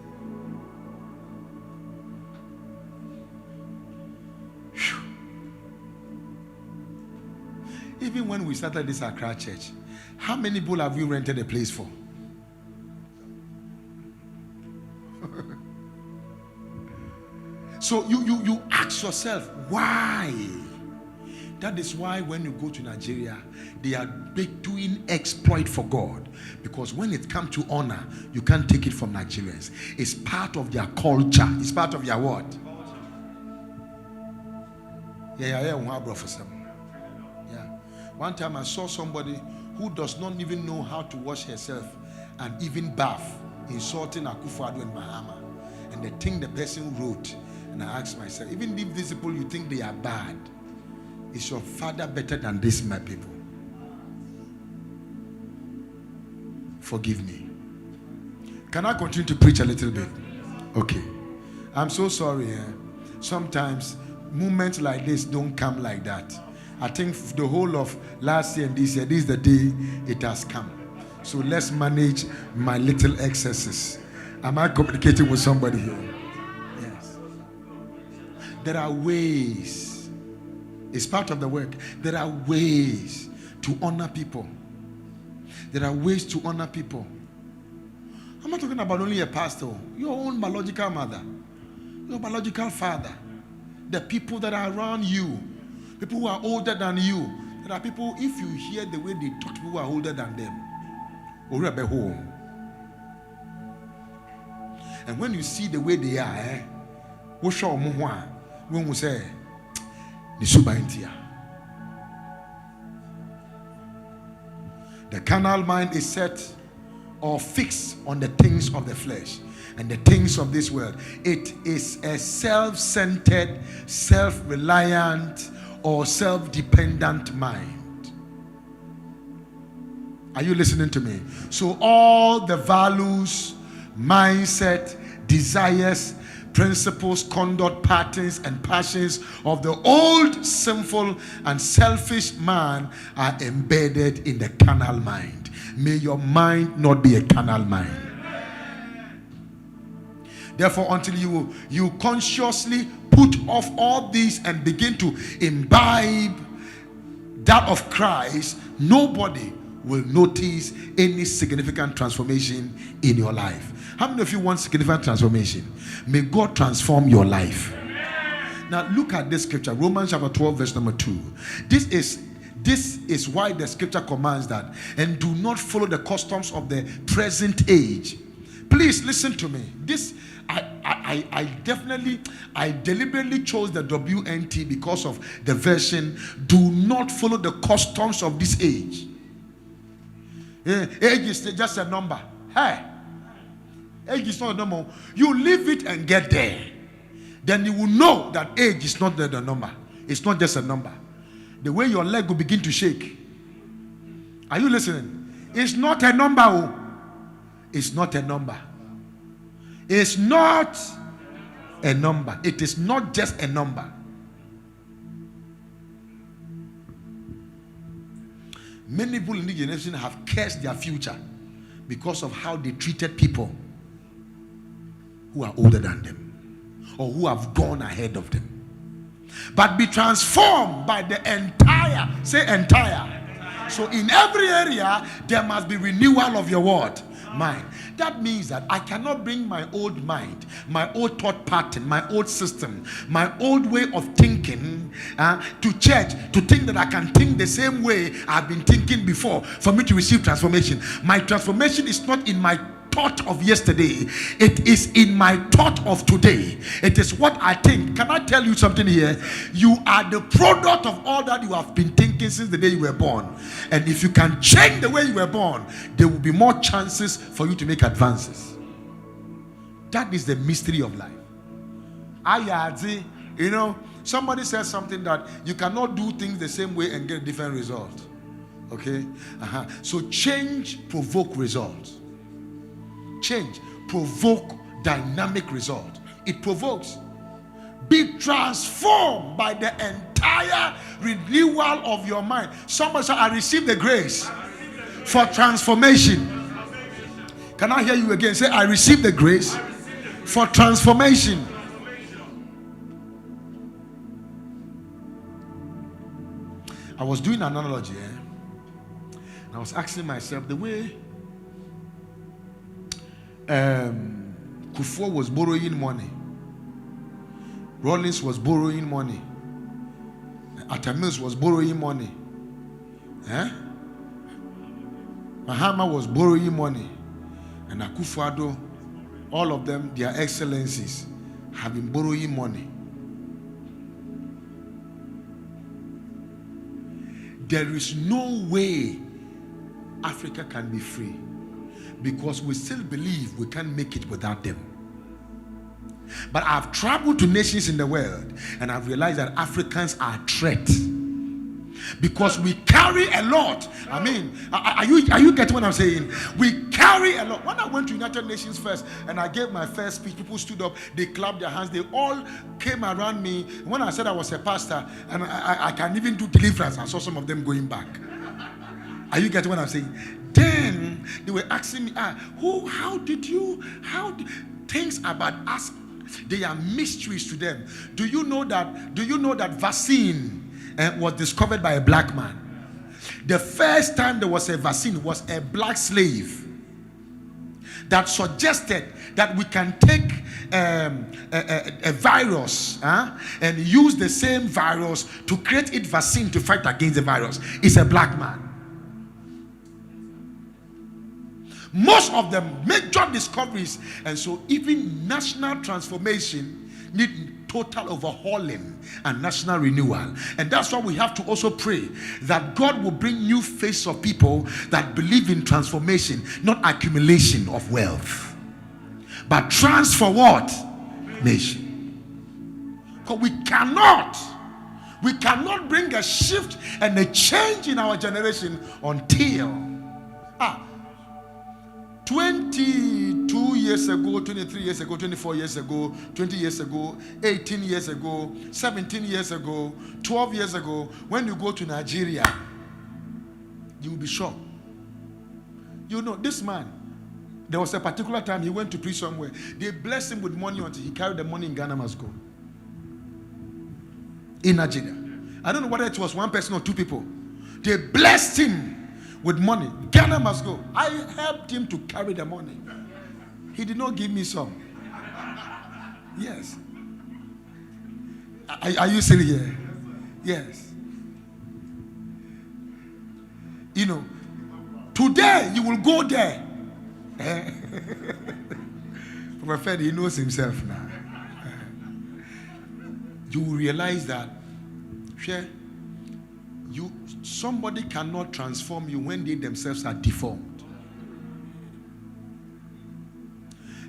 Whew. Even when we started this Accra church, how many people have we rented a place for? So you ask yourself, why? That is why when you go to Nigeria, they are doing exploit for God. Because when it comes to honor, you can't take it from Nigerians. It's part of their culture. It's part of their what? Yeah. One time I saw somebody who does not even know how to wash herself and even bath, insulting Akufo-Addo and Mahama. And the thing the person wrote, and I asked myself, even if these people you think they are bad, is your father better than this, my people? Forgive me. Can I continue to preach a little bit? Okay. I'm so sorry. Sometimes moments like this don't come like that. I think the whole of last year and this year, this is the day it has come. So let's manage my little excesses. Am I communicating with somebody here? Yes. There are ways. It's part of the work. There are ways to honor people. There are ways to honor people. I'm not talking about only a pastor. Your own biological mother. Your biological father. The people that are around you. People who are older than you. There are people, if you hear the way they talk to people who are older than them, or at home. And when you see the way they are, when we say, the carnal mind is set or fixed on the things of the flesh and the things of this world. It is a self-centered, self-reliant, or self-dependent mind. Are you listening to me? So all the values, mindset, desires, principles, conduct, patterns, and passions of the old sinful and selfish man are embedded in the carnal mind. May your mind not be a carnal mind. Therefore, until you consciously put off all these and begin to imbibe that of Christ, nobody will notice any significant transformation in your life. How many of you want significant transformation? May God transform your life. Now look at this scripture, Romans chapter 12 verse number 2. This is why the scripture commands that, and do not follow the customs of the present age. Please listen to me. This I deliberately chose the WNT because of the version. Do not follow the customs of this age. Age is just a number. Hey, age is not a number. You leave it and get there. Then you will know that age is not the number. It's not just a number. The way your leg will begin to shake. Are you listening? It's not a number. Oh. It's not a number. It's not a number. It is not just a number. Many people in the generation have cursed their future because of how they treated people who are older than them or who have gone ahead of them. But be transformed by the entire, say entire. So in every area, there must be renewal of your what? Mind. That means that I cannot bring my old mind, my old thought pattern, my old system, my old way of thinking to church to think that I can think the same way I've been thinking before for me to receive transformation. My transformation is not in my thought of yesterday, it is in my thought of today. It is what I think. Can I tell you something here? You are the product of all that you have been thinking since the day you were born. And if you can change the way you were born, there will be more chances for you to make advances. That is the mystery of life. You know, somebody says something that you cannot do things the same way and get a different result. Okay? So change provoke results. Change provoke dynamic result. It provokes. Be transformed by the entire renewal of your mind. Somebody say, I receive the grace for transformation. Can I hear you again? Say, I receive the grace for transformation. I was doing an analogy, and I was asking myself the way Kufuor was borrowing money, Rollins was borrowing money, Atamils was borrowing money, Mahama was borrowing money, and Akufo-Addo, all of them, their excellencies, have been borrowing money. There is no way Africa can be free, because we still believe we can't make it without them. But I've traveled to nations in the world, and I've realized that Africans are a threat, because we carry a lot. I mean, are you getting what I'm saying? We carry a lot. When I went to United Nations first and I gave my first speech, people stood up, they clapped their hands, they all came around me. When I said I was a pastor and I can even do deliverance, I saw some of them going back. Are you getting what I'm saying? Then they were asking me, how things about us, they are mysteries to them. Do you know that vaccine was discovered by a black man? The first time there was a vaccine was a black slave that suggested that we can take a virus and use the same virus to create a vaccine to fight against the virus. It's a black man. Most of them major discoveries, and so even national transformation need total overhauling and national renewal. And that's why we have to also pray that God will bring new faces of people that believe in transformation, not accumulation of wealth, but transfer what? Nation. Because we cannot bring a shift and a change in our generation until 22 years ago, 23 years ago, 24 years ago, 20 years ago, 18 years ago, 17 years ago, 12 years ago, when you go to Nigeria, you will be shocked. You know, this man, there was a particular time he went to preach somewhere. They blessed him with money until he carried the money in Ghana must go. In Nigeria. I don't know whether it was one person or two people. They blessed him with money. Ghana must go. I helped him to carry the money. He did not give me some. Yes. Are you still here? Yes. You know, today you will go there. My friend, he knows himself now. You will realize that somebody cannot transform you when they themselves are deformed.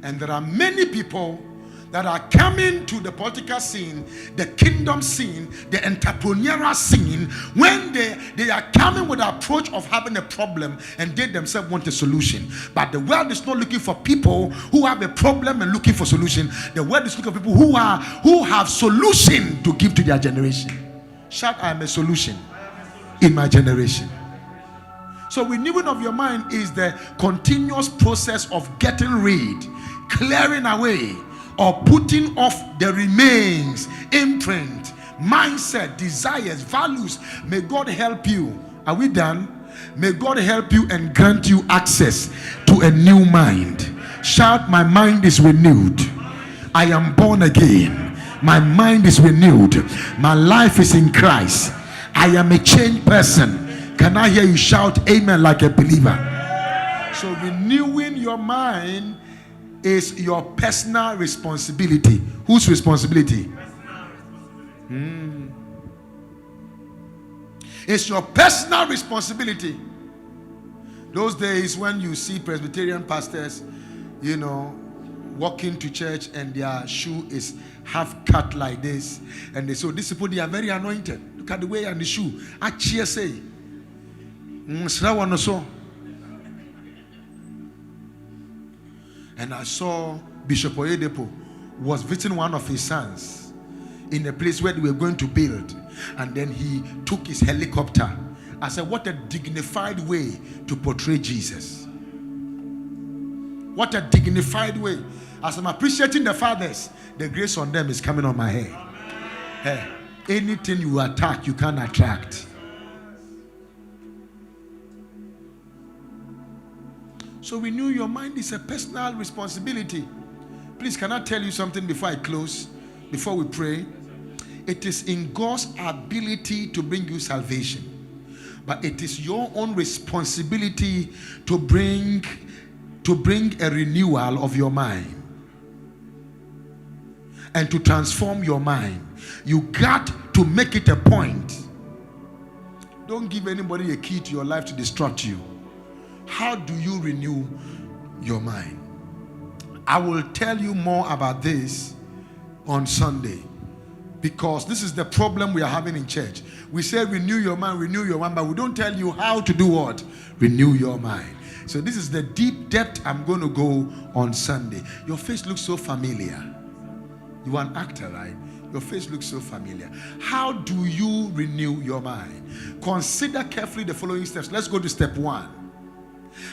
And there are many people that are coming to the political scene, the kingdom scene, the entrepreneurial scene, when they are coming with the approach of having a problem and they themselves want a solution. But the world is not looking for people who have a problem and looking for solution. The world is looking for people who have solution to give to their generation. Shout, I am a solution in my generation. So renewing of your mind is the continuous process of getting rid, clearing away or putting off the remains, imprint, mindset, desires, values. May God help you. Are we done? May God help you and grant you access to a new mind. Shout, my mind is renewed. I am born again. My mind is renewed. My life is in Christ. I am a changed person. Can I hear you shout amen like a believer? So renewing your mind is your personal responsibility. Whose responsibility? It's your personal responsibility. Those days when you see Presbyterian pastors, walking to church and their shoe is half cut like this, and they say, these people, they are very anointed. Look at the way and the shoe. Achie say, and I saw Bishop Oyedepo was visiting one of his sons in a place where they were going to build, and then he took his helicopter. I said, what a dignified way to portray Jesus. What a dignified way. As I'm appreciating the fathers, the grace on them is coming on my head. Hey, anything you attack, you can attract. So renew your mind is a personal responsibility. Please, can I tell you something before I close, before we pray? It is in God's ability to bring you salvation, but it is your own responsibility to bring a renewal of your mind and to transform your mind. You got to make it a point. Don't give anybody a key to your life to distract you. How do you renew your mind? I will tell you more about this on Sunday, because this is the problem we are having in church. We say renew your mind, but we don't tell you how to do what? Renew your mind. So this is the deep depth I'm going to go on Sunday. Your face looks so familiar. You are an actor, right? Your face looks so familiar. How do you renew your mind? Consider carefully the following steps. Let's go to step 1.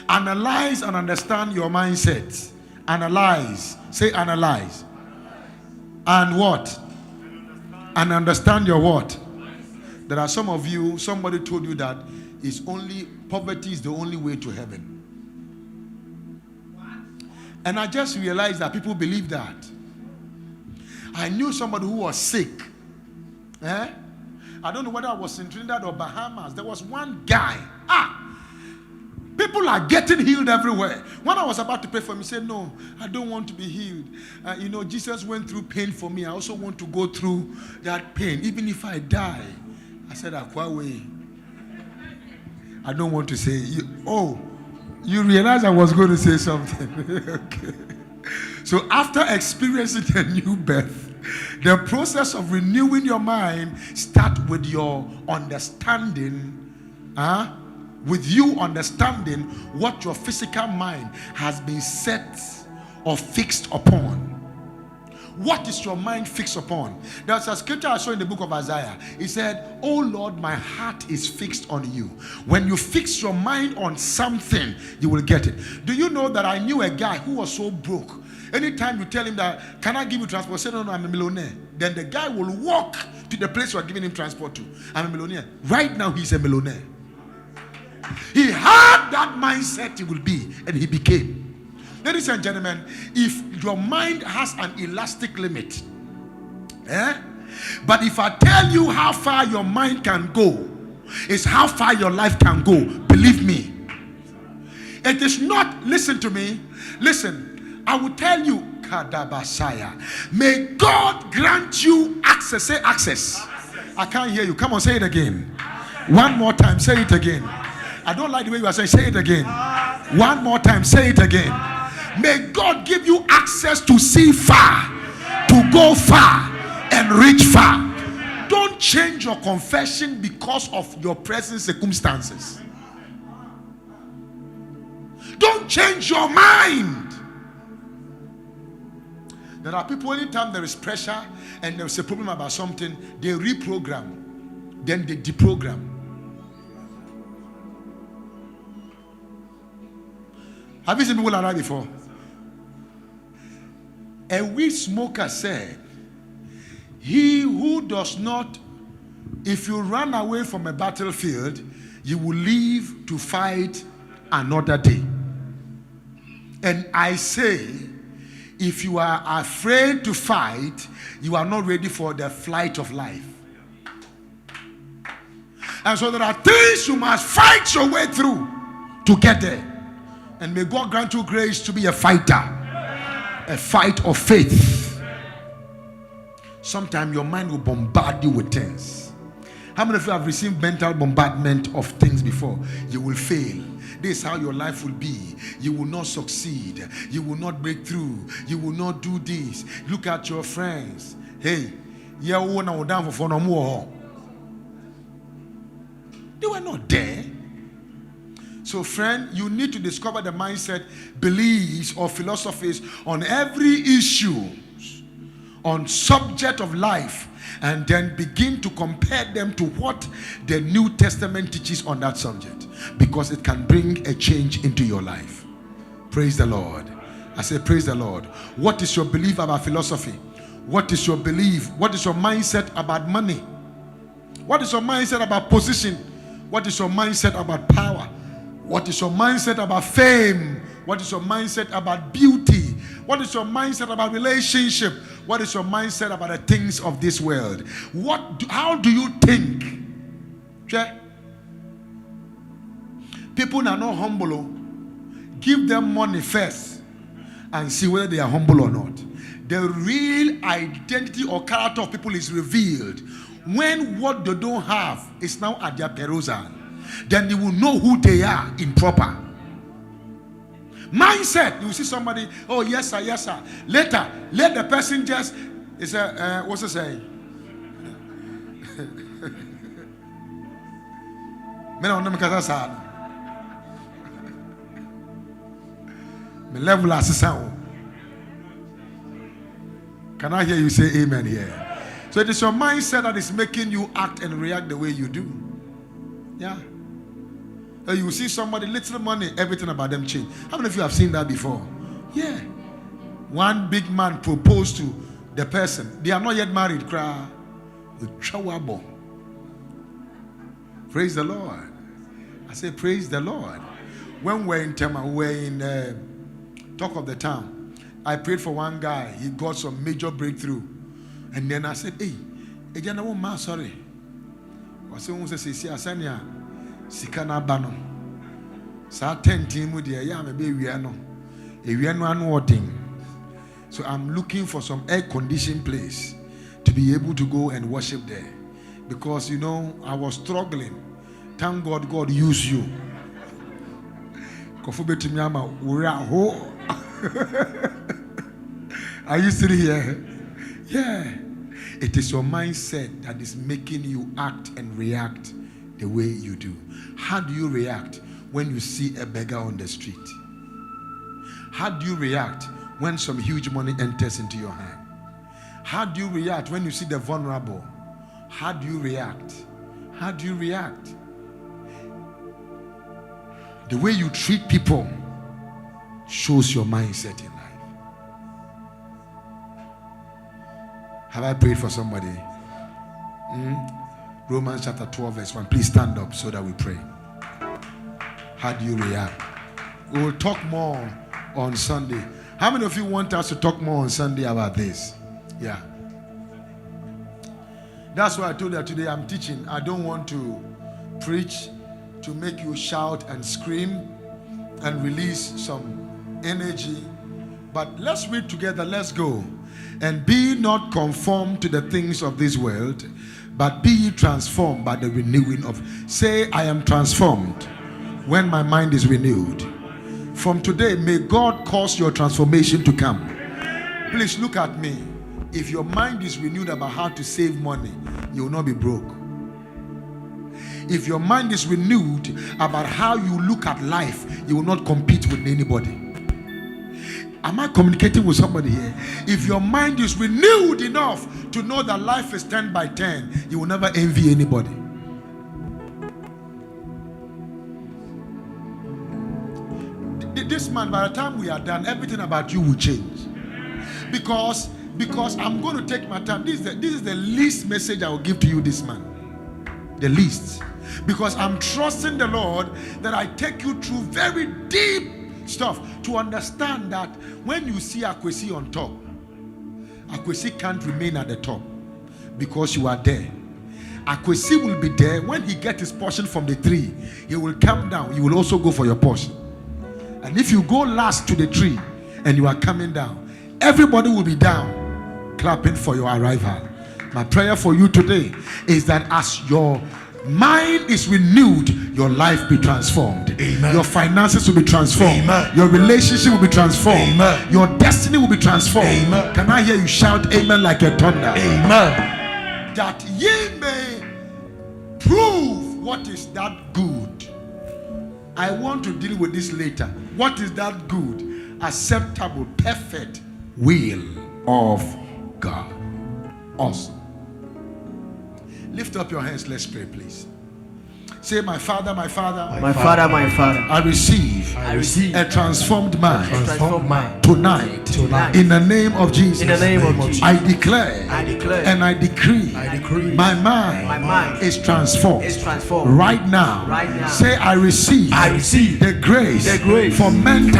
Analyze and understand your mindset. Analyze. Say analyze. And what? And understand your what? There are some of you, somebody told you that poverty is the only way to heaven. And I just realized that people believe that. I knew somebody who was sick. I don't know whether I was in Trinidad or Bahamas. There was one guy. People are getting healed everywhere. When I was about to pray for him, he said, no, I don't want to be healed. Jesus went through pain for me. I also want to go through that pain, even if I die. I said, Akwawe, I don't want to say, you realize I was going to say something. Okay. So after experiencing a new birth, the process of renewing your mind starts with your understanding, with you understanding what your physical mind has been set or fixed upon. What is your mind fixed upon? There's a scripture I saw in the book of Isaiah. It said, oh Lord, my heart is fixed on you. When you fix your mind on something, you will get it. Do you know that I knew a guy who was so broke? Anytime you tell him that, can I give you transport? Say, no, I'm a millionaire. Then the guy will walk to the place you are giving him transport to. I'm a millionaire. Right now, he's a millionaire. He had that mindset he will be, and he became. Ladies and gentlemen, if your mind has an elastic limit, but if I tell you how far your mind can go, is how far your life can go. Believe me. It is not, listen to me, listen, I will tell you, Kadabasaya, may God grant you access. Say access. I can't hear you. Come on, say it again. One more time, say it again. I don't like the way you are saying. Say it again. One more time. Say it again. May God give you access to see far, to go far, and reach far. Don't change your confession because of your present circumstances. Don't change your mind. There are people, anytime there is pressure and there is a problem about something, they reprogram, then they deprogram. Have you seen people like that before? A weed smoker said, he who does not, if you run away from a battlefield, you will live to fight another day. And I say, if you are afraid to fight, you are not ready for the flight of life. And so there are things you must fight your way through to get there. And may God grant you grace to be a fighter, a fight of faith. Sometimes your mind will bombard you with things. How many of you have received mental bombardment of things before? You will fail. This is how your life will be. You will not succeed. You will not break through. You will not do this. Look at your friends. Hey, they were not there. So, friend, you need to discover the mindset, beliefs, or philosophies on every issue, on subject of life, and then begin to compare them to what the New Testament teaches on that subject, because it can bring a change into your life. Praise the Lord. I say praise the Lord. What is your belief about philosophy? What is your belief? What is your mindset about money? What is your mindset about position? What is your mindset about power? What is your mindset about fame? What is your mindset about beauty? What is your mindset about relationship? What is your mindset about the things of this world? How do you think? People are not humble. Give them money first and see whether they are humble or not. The real identity or character of people is revealed when what they don't have is now at their perusal. Then you will know who they are in proper mindset. You see somebody, oh yes sir, yes sir. Later, let the person just, it's a what's it saying? Can I hear you say amen here? So it is your mindset that is making you act and react the way you do. Yeah. You see somebody, little money, everything about them change. How many of you have seen that before? Yeah. One big man proposed to the person. They are not yet married. Praise the Lord. I say praise the Lord. When we're in Tema, we're in Talk of the Town. I prayed for one guy. He got some major breakthrough. And then I said, hey, sorry. I said, Sikana Bano. Sa 10 team with the So I'm looking for some air-conditioned place to be able to go and worship there. Because you know, I was struggling. Thank God God used you. Are you still here? Yeah. It is your mindset that is making you act and react the way you do. How do you react when you see a beggar on the street? How do you react when some huge money enters into your hand? How do you react when you see the vulnerable? How do you react? How do you react? The way you treat people shows your mindset in life. Have I prayed for somebody? Romans chapter 12 verse 1. Please stand up so that we pray. How do you react? We will talk more on Sunday. How many of you want us to talk more on Sunday about this? Yeah. That's why I told you today I'm teaching. I don't want to preach to make you shout and scream and release some energy. But let's read together. Let's go. And be not conformed to the things of this world, but be ye transformed by the renewing of. Say, I am transformed when my mind is renewed. From today, may God cause your transformation to come. Please look at me. If your mind is renewed about how to save money, you will not be broke. If your mind is renewed about how you look at life, you will not compete with anybody. Am I communicating with somebody here? If your mind is renewed enough to know that life is 10 by 10, you will never envy anybody. This man, by the time we are done, everything about you will change. Because I'm going to take my time. This is the least message I will give to you this month. The least. Because I'm trusting the Lord that I take you through very deep stuff to understand that when you see Akwesi on top, Akwesi can't remain at the top because you are there. Akwesi will be there. When he gets his portion from the tree, he will come down. You will also go for your portion. And if you go last to the tree and you are coming down, everybody will be down clapping for your arrival. My prayer for you today is that as your mind is renewed, your life be transformed. Amen. Your finances will be transformed. Amen. Your relationship will be transformed. Amen. Your destiny will be transformed. Amen. Can I hear you shout amen like a thunder? Amen. That ye may prove what is that good. I want to deal with this later. What is that good, acceptable, perfect will of God? Awesome. Lift up your hands. Let's pray, please. Say, my Father, my Father, My Father, my Father, I receive a transformed mind transform mind tonight. In the name of Jesus. in the name of Jesus. I declare and I decree my mind is transformed. Is transformed Right now. Right now. Say, I receive the grace for mental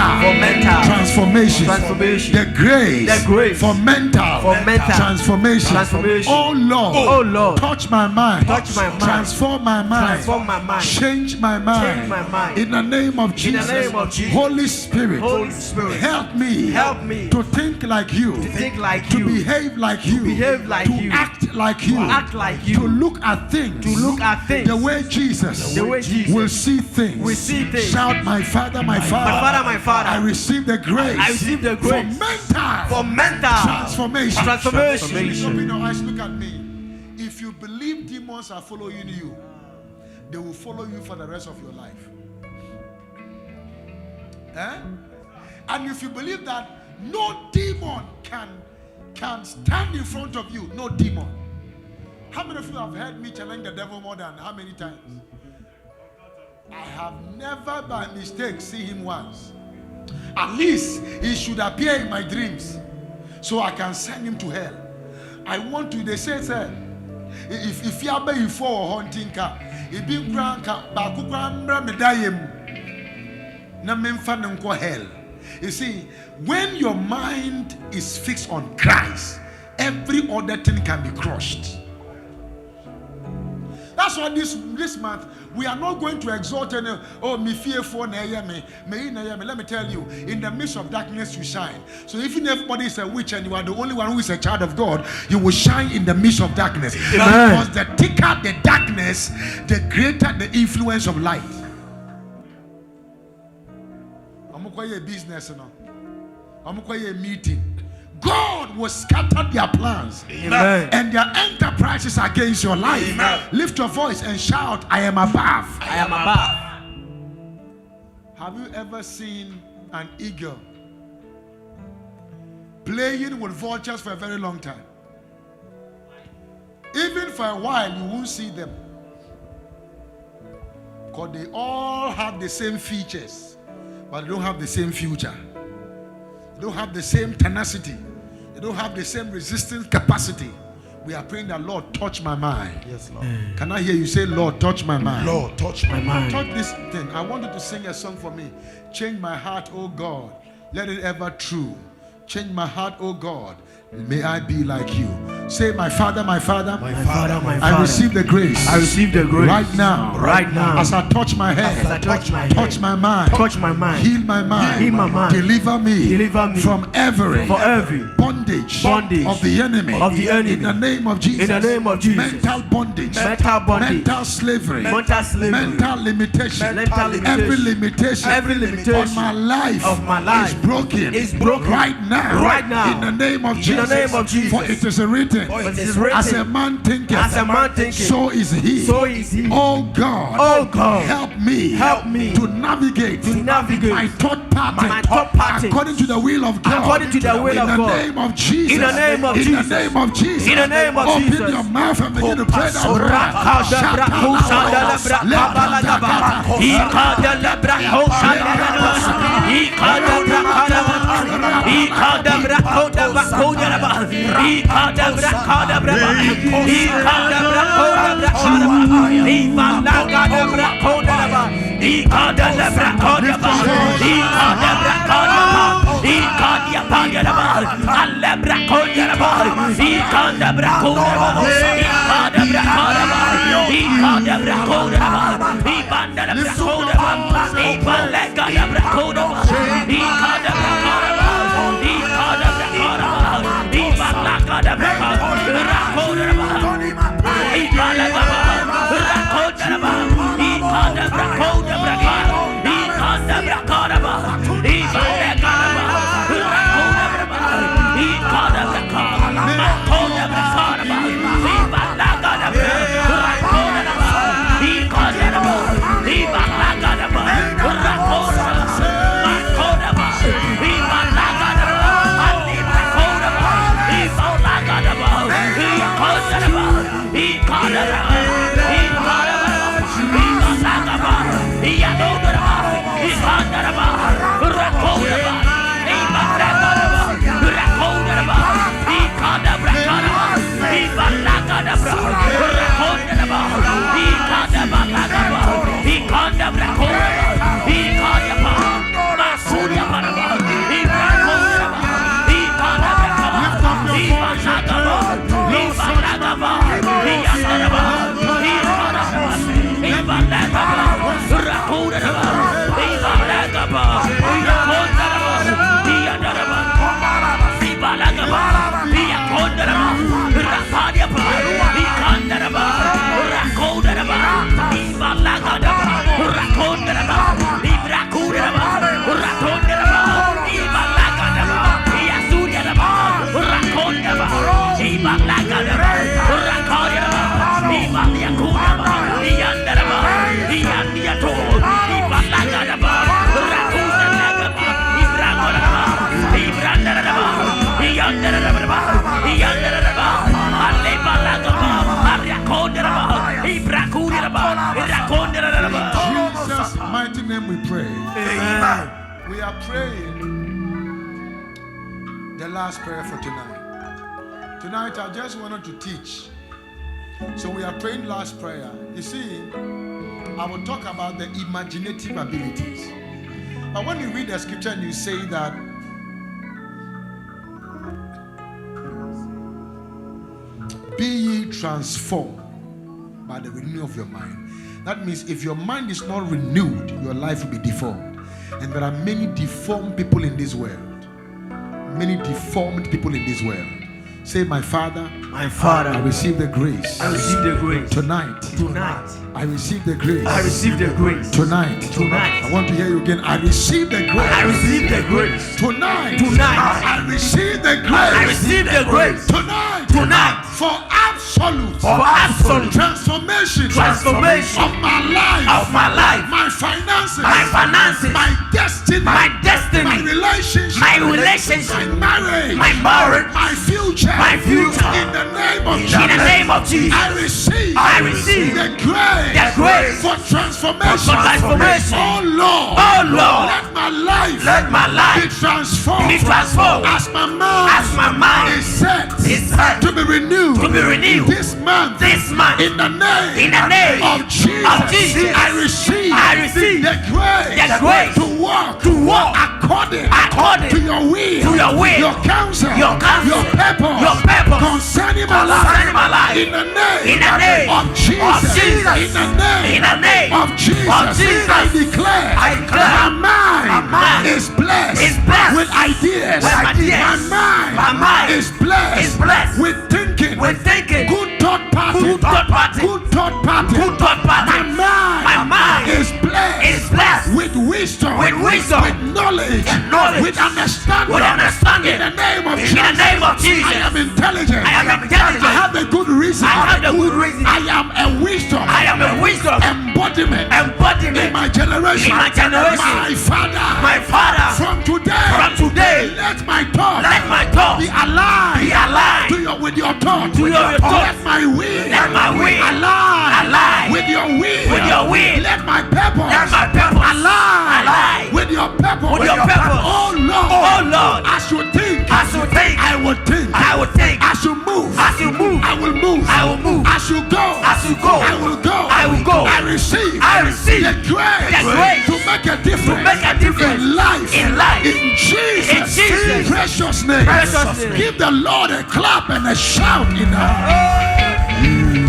transformation. The grace for mental transformation. Oh Lord, touch my mind. Transform my mind. Change my mind. In the name of Jesus. Holy Spirit, help me to think like you, to behave like you, to act like you, to look at things the way Jesus will see things. Shout, my Father, my Father, I receive the grace for mental transformation. Open your eyes, look at me. If you believe demons are following you, they will follow you for the rest of your life. And if you believe that no demon can stand in front of you, no demon. How many of you have heard me challenge the devil more than how many times? I have never by mistake seen him once. At least he should appear in my dreams so I can send him to hell. I want to, they say, sir, if you are being for hunting car, if you grand hell. You see, when your mind is fixed on Christ, every other thing can be crushed. That's why this month we are not going to exalt any. Oh, me fearful me. Let me tell you, in the midst of darkness you shine. So even if everybody is a witch and you are the only one who is a child of God, you will shine in the midst of darkness. Because the thicker the darkness, the greater the influence of light. I'm going to business now. I'm going to meeting. God will scatter their plans. Amen. And their enterprises against your life. Amen. Lift your voice and shout, I am above. I am above. Have you ever seen an eagle playing with vultures for a very long time? Even for a while, you won't see them. Because they all have the same features, but they don't have the same future. They don't have the same tenacity. They don't have the same resistance capacity. We are praying that Lord, touch my mind. Yes, Lord. Can I hear you say, Lord, touch my mind? Lord, touch my mind. Touch this thing. I want you to sing a song for me. Change my heart, oh God. Let it ever true. Change my heart, oh God. May I be like you. Say, my Father, my Father, My Father, my I receive the grace. I receive the grace Right now. Right now. As I touch my head. As I touch my head. Touch my mind. Touch my mind. Heal my mind. Heal my mind. Deliver me. Deliver me. From every bondage Bondage of the enemy. of the enemy. In the name of Jesus. In the name of Jesus. Mental bondage. Mental slavery. Mental limitation. Every limitation. On my life. Of my life. Is broken. Right now. In the name of Jesus. In the name of Jesus. For it is written. It is written. As a man thinketh. So is he. Oh God. Help me. To navigate. My thought pattern. According to the will of God. In the name of Jesus. In the name of Jesus. In the name of Jesus. In the name of Jesus. Open your mouth and begin to pray that prayer. Jesus' mighty name we pray. Amen. We are praying the last prayer for tonight. Tonight I just wanted to teach. So we are praying last prayer. You see, I will talk about the imaginative abilities. But when you read the scripture and you say that be ye transformed by the renewing of your mind. That means if your mind is not renewed, your life will be deformed. And there are many deformed people in this world. Many deformed people in this world. Say, my Father, My Father, I receive the grace. I receive the grace. Tonight, I receive the grace. I receive the grace. Tonight, I want to hear you again. I receive the grace. I receive the grace. Tonight, I receive the grace. I receive the grace. Tonight, for absolute transformation of my life, my finances, my destiny, my relationship, my marriage, my future, in the name of Jesus, I receive the grace for transformation. Oh Lord, let my life be transformed as my mind is set to be renewed this month in the name of Jesus. I receive the grace to walk according to your will, your counsel, your purpose concerning my life in the name of Jesus. In the name of Jesus, I declare my mind is blessed with ideas. My mind is blessed with thinking. Good thought pattern. My mind is blessed with wisdom. With knowledge. With understanding. In the name of Jesus. I am intelligent. I have a good reason. I am a wisdom embodiment in my generation. My Father, from today, let my thought be aligned with your thought. Let my will align with your will. Let my purpose align with your purpose. Oh Lord, as you think, I will think. As you go, I will go. I will go. I receive. I receive the grace, the grace to make a difference. to make a difference in life. in life. In Jesus', In Jesus' precious name. precious name. Give the Lord a clap and a shout in the